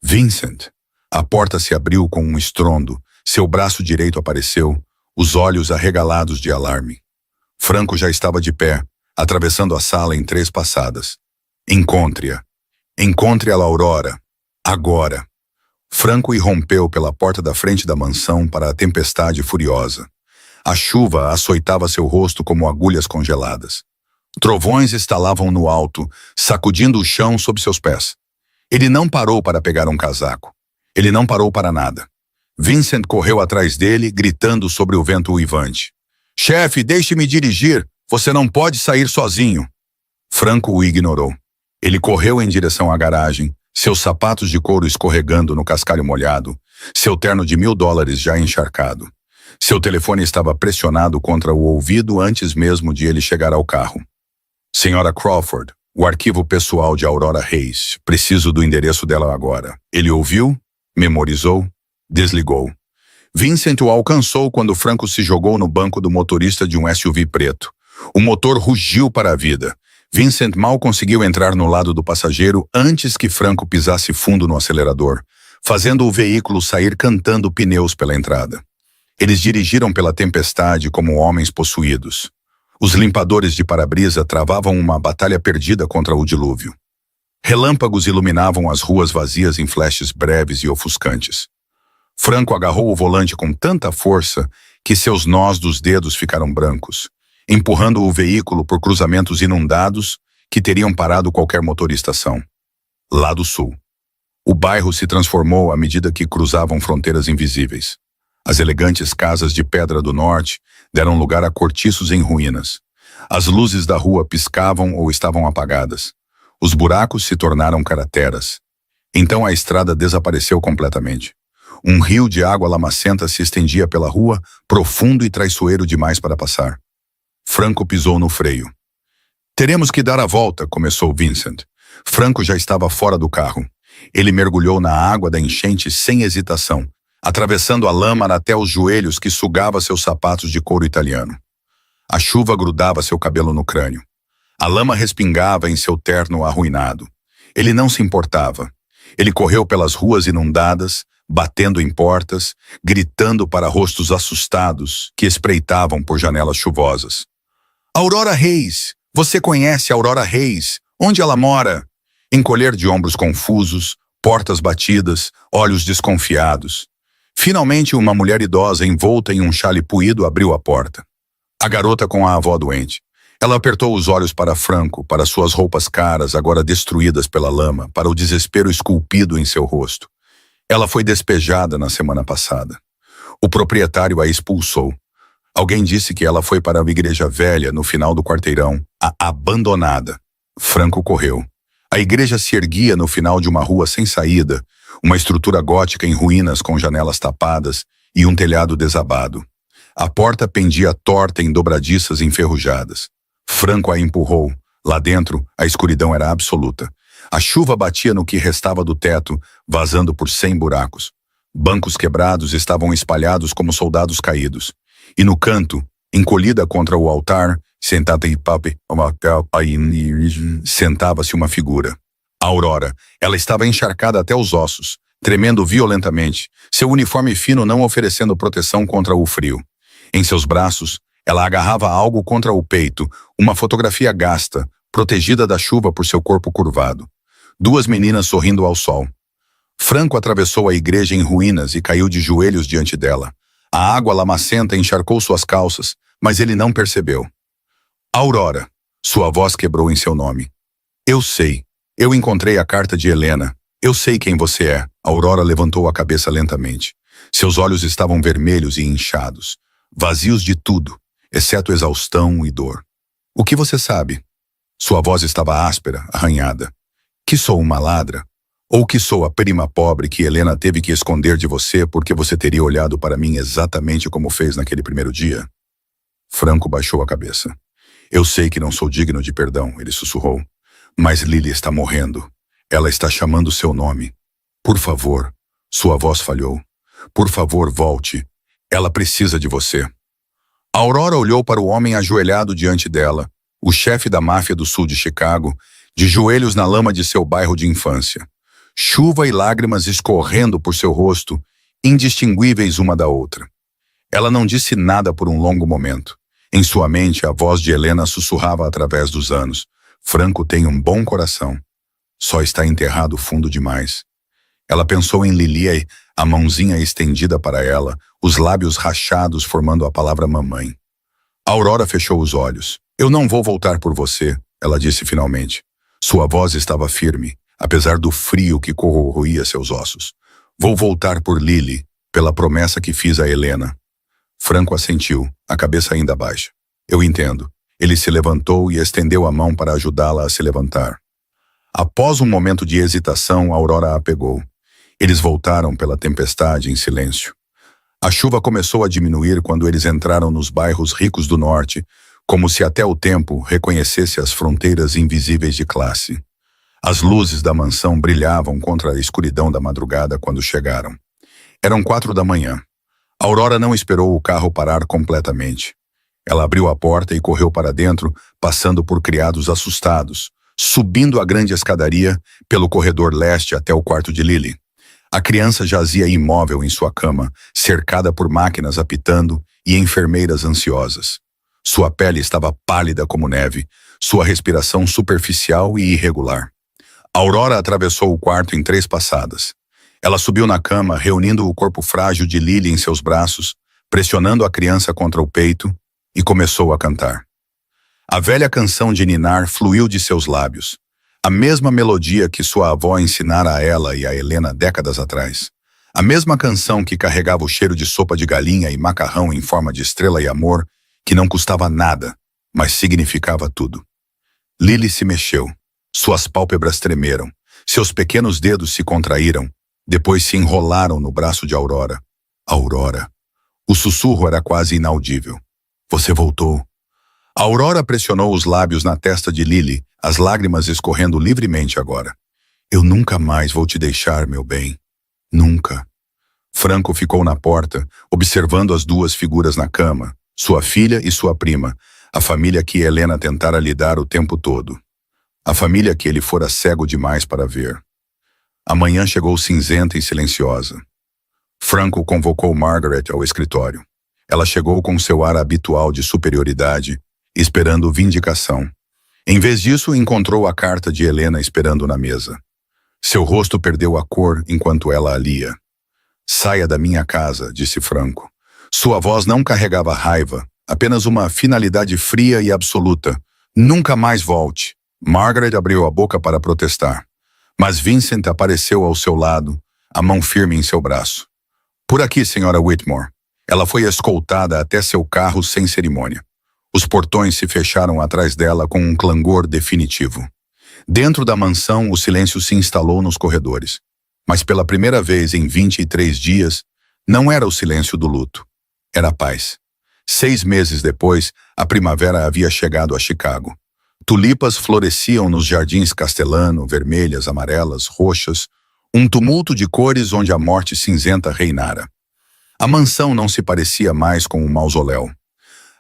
Vincent! A porta se abriu com um estrondo, seu braço direito apareceu, os olhos arregalados de alarme. Franco já estava de pé, atravessando a sala em 3 passadas. Encontre-a. Encontre-a, Aurora. Agora. Franco irrompeu pela porta da frente da mansão para a tempestade furiosa. A chuva açoitava seu rosto como agulhas congeladas. Trovões estalavam no alto, sacudindo o chão sob seus pés. Ele não parou para pegar um casaco. Ele não parou para nada. Vincent correu atrás dele, gritando sobre o vento uivante. Chefe, deixe-me dirigir. Você não pode sair sozinho. Franco o ignorou. Ele correu em direção à garagem, seus sapatos de couro escorregando no cascalho molhado, seu terno de $1000 já encharcado. Seu telefone estava pressionado contra o ouvido antes mesmo de ele chegar ao carro. Senhora Crawford, o arquivo pessoal de Aurora Reis. Preciso do endereço dela agora. Ele ouviu, memorizou, desligou. Vincent o alcançou quando Franco se jogou no banco do motorista de um SUV preto. O motor rugiu para a vida. Vincent mal conseguiu entrar no lado do passageiro antes que Franco pisasse fundo no acelerador, fazendo o veículo sair cantando pneus pela entrada. Eles dirigiram pela tempestade como homens possuídos. Os limpadores de para-brisa travavam uma batalha perdida contra o dilúvio. Relâmpagos iluminavam as ruas vazias em flashes breves e ofuscantes. Franco agarrou o volante com tanta força que seus nós dos dedos ficaram brancos, empurrando o veículo por cruzamentos inundados que teriam parado qualquer motoristação. Lado sul. O bairro se transformou à medida que cruzavam fronteiras invisíveis. As elegantes casas de pedra do norte deram lugar a cortiços em ruínas. As luzes da rua piscavam ou estavam apagadas. Os buracos se tornaram crateras. Então a estrada desapareceu completamente. Um rio de água lamacenta se estendia pela rua, profundo e traiçoeiro demais para passar. Franco pisou no freio. Teremos que dar a volta, começou Vincent. Franco já estava fora do carro. Ele mergulhou na água da enchente sem hesitação, atravessando a lama até os joelhos que sugava seus sapatos de couro italiano. A chuva grudava seu cabelo no crânio. A lama respingava em seu terno arruinado. Ele não se importava. Ele correu pelas ruas inundadas, batendo em portas, gritando para rostos assustados que espreitavam por janelas chuvosas. Aurora Reis! Você conhece Aurora Reis? Onde ela mora? Encolher de ombros confusos, portas batidas, olhos desconfiados. Finalmente, uma mulher idosa envolta em um chale puído abriu a porta. A garota com a avó doente. Ela apertou os olhos para Franco, para suas roupas caras, agora destruídas pela lama, para o desespero esculpido em seu rosto. Ela foi despejada na semana passada. O proprietário a expulsou. Alguém disse que ela foi para a igreja velha no final do quarteirão, a abandonada. Franco correu. A igreja se erguia no final de uma rua sem saída, uma estrutura gótica em ruínas com janelas tapadas e um telhado desabado. A porta pendia torta em dobradiças enferrujadas. Franco a empurrou. Lá dentro, a escuridão era absoluta. A chuva batia no que restava do teto, vazando por 100 buracos. Bancos quebrados estavam espalhados como soldados caídos. E no canto, encolhida contra o altar, sentava-se uma figura. Aurora. Ela estava encharcada até os ossos, tremendo violentamente, seu uniforme fino não oferecendo proteção contra o frio. Em seus braços, ela agarrava algo contra o peito, uma fotografia gasta, protegida da chuva por seu corpo curvado. Duas meninas sorrindo ao sol. Franco atravessou a igreja em ruínas e caiu de joelhos diante dela. A água lamacenta encharcou suas calças, mas ele não percebeu. Aurora. Sua voz quebrou em seu nome. Eu sei. Eu encontrei a carta de Helena. Eu sei quem você é. Aurora levantou a cabeça lentamente. Seus olhos estavam vermelhos e inchados, vazios de tudo, exceto exaustão e dor. O que você sabe? Sua voz estava áspera, arranhada. Que sou uma ladra? Ou que sou a prima pobre que Helena teve que esconder de você porque você teria olhado para mim exatamente como fez naquele primeiro dia? Franco baixou a cabeça. Eu sei que não sou digno de perdão, ele sussurrou. Mas Lily está morrendo. Ela está chamando seu nome. Por favor. Sua voz falhou. Por favor, volte. Ela precisa de você. Aurora olhou para o homem ajoelhado diante dela, o chefe da máfia do sul de Chicago, de joelhos na lama de seu bairro de infância. Chuva e lágrimas escorrendo por seu rosto, indistinguíveis uma da outra. Ela não disse nada por um longo momento. Em sua mente, a voz de Helena sussurrava através dos anos. Franco tem um bom coração. Só está enterrado fundo demais. Ela pensou em Lily, a mãozinha estendida para ela, os lábios rachados formando a palavra mamãe. Aurora fechou os olhos. Eu não vou voltar por você, ela disse finalmente. Sua voz estava firme, apesar do frio que corroía seus ossos. Vou voltar por Lily, pela promessa que fiz a Helena. Franco assentiu, a cabeça ainda baixa. Eu entendo. Ele se levantou e estendeu a mão para ajudá-la a se levantar. Após um momento de hesitação, Aurora a pegou. Eles voltaram pela tempestade em silêncio. A chuva começou a diminuir quando eles entraram nos bairros ricos do norte, como se até o tempo reconhecesse as fronteiras invisíveis de classe. As luzes da mansão brilhavam contra a escuridão da madrugada quando chegaram. Eram 4 da manhã. Aurora não esperou o carro parar completamente. Ela abriu a porta e correu para dentro, passando por criados assustados, subindo a grande escadaria pelo corredor leste até o quarto de Lily. A criança jazia imóvel em sua cama, cercada por máquinas apitando e enfermeiras ansiosas. Sua pele estava pálida como neve, sua respiração superficial e irregular. Aurora atravessou o quarto em 3 passadas. Ela subiu na cama, reunindo o corpo frágil de Lily em seus braços, pressionando a criança contra o peito, e começou a cantar. A velha canção de ninar fluiu de seus lábios, a mesma melodia que sua avó ensinara a ela e a Helena décadas atrás. A mesma canção que carregava o cheiro de sopa de galinha e macarrão em forma de estrela e amor, que não custava nada, mas significava tudo. Lily se mexeu. Suas pálpebras tremeram. Seus pequenos dedos se contraíram. Depois se enrolaram no braço de Aurora. Aurora. O sussurro era quase inaudível. Você voltou. Aurora pressionou os lábios na testa de Lily, as lágrimas escorrendo livremente agora. Eu nunca mais vou te deixar, meu bem. Nunca. Franco ficou na porta, observando as duas figuras na cama, sua filha e sua prima, a família que Helena tentara lidar o tempo todo. A família que ele fora cego demais para ver. A manhã chegou cinzenta e silenciosa. Franco convocou Margaret ao escritório. Ela chegou com seu ar habitual de superioridade, esperando vindicação. Em vez disso, encontrou a carta de Helena esperando na mesa. Seu rosto perdeu a cor enquanto ela a lia. Saia da minha casa, disse Franco. Sua voz não carregava raiva, apenas uma finalidade fria e absoluta. Nunca mais volte. Margaret abriu a boca para protestar. Mas Vincent apareceu ao seu lado, a mão firme em seu braço. Por aqui, senhora Whitmore. Ela foi escoltada até seu carro sem cerimônia. Os portões se fecharam atrás dela com um clangor definitivo. Dentro da mansão, o silêncio se instalou nos corredores. Mas pela primeira vez em 23 dias, não era o silêncio do luto. Era a paz. 6 meses depois, a primavera havia chegado a Chicago. Tulipas floresciam nos jardins Castellano, vermelhas, amarelas, roxas, um tumulto de cores onde a morte cinzenta reinara. A mansão não se parecia mais com um mausoléu.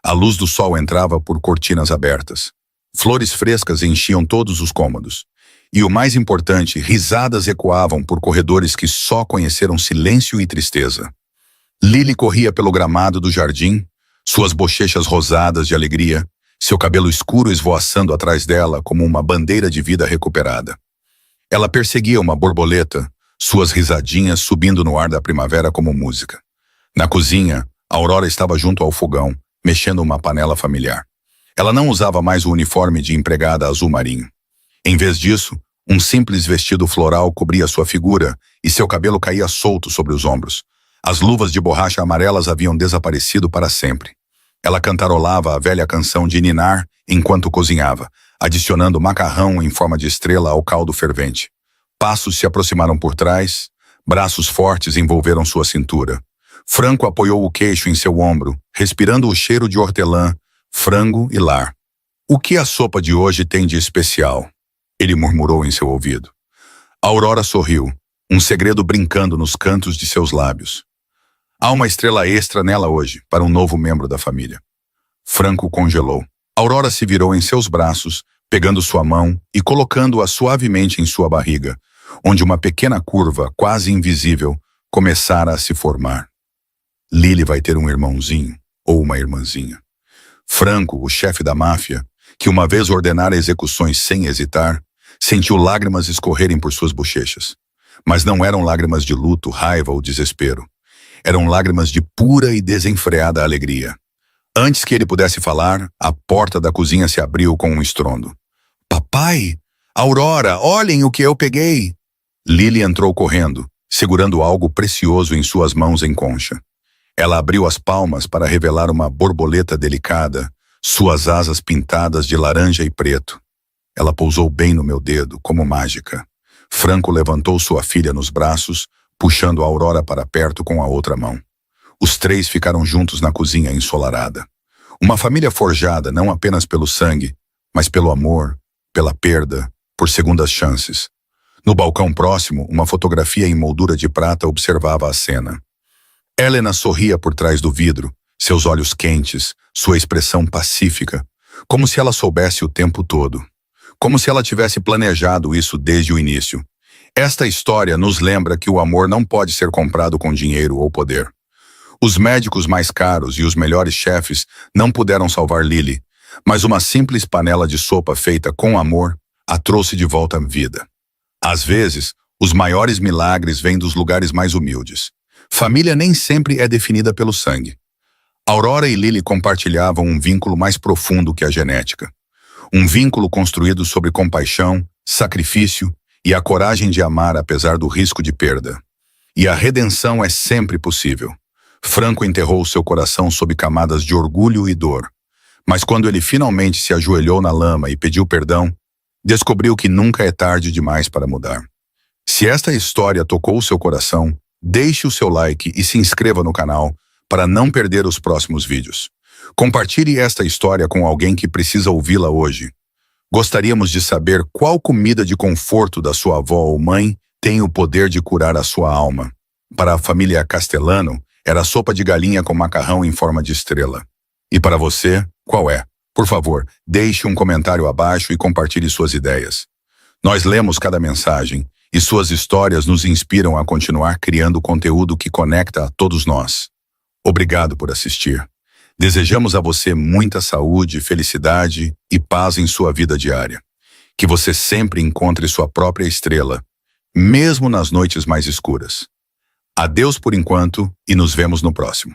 A luz do sol entrava por cortinas abertas. Flores frescas enchiam todos os cômodos. E o mais importante, risadas ecoavam por corredores que só conheceram silêncio e tristeza. Lily corria pelo gramado do jardim, suas bochechas rosadas de alegria, seu cabelo escuro esvoaçando atrás dela como uma bandeira de vida recuperada. Ela perseguia uma borboleta, suas risadinhas subindo no ar da primavera como música. Na cozinha, Aurora estava junto ao fogão, mexendo uma panela familiar. Ela não usava mais o uniforme de empregada azul marinho. Em vez disso, um simples vestido floral cobria sua figura e seu cabelo caía solto sobre os ombros. As luvas de borracha amarelas haviam desaparecido para sempre. Ela cantarolava a velha canção de ninar enquanto cozinhava, adicionando macarrão em forma de estrela ao caldo fervente. Passos se aproximaram por trás, braços fortes envolveram sua cintura. Franco apoiou o queixo em seu ombro, respirando o cheiro de hortelã, frango e lar. "O que a sopa de hoje tem de especial?" ele murmurou em seu ouvido. Aurora sorriu, um segredo brincando nos cantos de seus lábios. "Há uma estrela extra nela hoje, para um novo membro da família." Franco congelou. Aurora se virou em seus braços, pegando sua mão e colocando-a suavemente em sua barriga, onde uma pequena curva, quase invisível, começara a se formar. Lily vai ter um irmãozinho ou uma irmãzinha. Franco, o chefe da máfia, que uma vez ordenara execuções sem hesitar, sentiu lágrimas escorrerem por suas bochechas. Mas não eram lágrimas de luto, raiva ou desespero. Eram lágrimas de pura e desenfreada alegria. Antes que ele pudesse falar, a porta da cozinha se abriu com um estrondo. "Papai! Aurora, olhem o que eu peguei!" Lily entrou correndo, segurando algo precioso em suas mãos em concha. Ela abriu as palmas para revelar uma borboleta delicada, suas asas pintadas de laranja e preto. Ela pousou bem no meu dedo, como mágica. Franco levantou sua filha nos braços, puxando a Aurora para perto com a outra mão. Os 3 ficaram juntos na cozinha ensolarada. Uma família forjada não apenas pelo sangue, mas pelo amor, pela perda, por segundas chances. No balcão próximo, uma fotografia em moldura de prata observava a cena. Helena sorria por trás do vidro, seus olhos quentes, sua expressão pacífica, como se ela soubesse o tempo todo. Como se ela tivesse planejado isso desde o início. Esta história nos lembra que o amor não pode ser comprado com dinheiro ou poder. Os médicos mais caros e os melhores chefes não puderam salvar Lily, mas uma simples panela de sopa feita com amor a trouxe de volta à vida. Às vezes, os maiores milagres vêm dos lugares mais humildes. Família nem sempre é definida pelo sangue. Aurora e Lily compartilhavam um vínculo mais profundo que a genética. Um vínculo construído sobre compaixão, sacrifício e a coragem de amar apesar do risco de perda. E a redenção é sempre possível. Franco enterrou seu coração sob camadas de orgulho e dor. Mas quando ele finalmente se ajoelhou na lama e pediu perdão, descobriu que nunca é tarde demais para mudar. Se esta história tocou seu coração, deixe o seu like e se inscreva no canal para não perder os próximos vídeos. Compartilhe esta história com alguém que precisa ouvi-la hoje. Gostaríamos de saber qual comida de conforto da sua avó ou mãe tem o poder de curar a sua alma. Para a família Castellano, era sopa de galinha com macarrão em forma de estrela. E para você, qual é? Por favor, deixe um comentário abaixo e compartilhe suas ideias. Nós lemos cada mensagem e suas histórias nos inspiram a continuar criando conteúdo que conecta a todos nós. Obrigado por assistir. Desejamos a você muita saúde, felicidade e paz em sua vida diária. Que você sempre encontre sua própria estrela, mesmo nas noites mais escuras. Adeus por enquanto e nos vemos no próximo.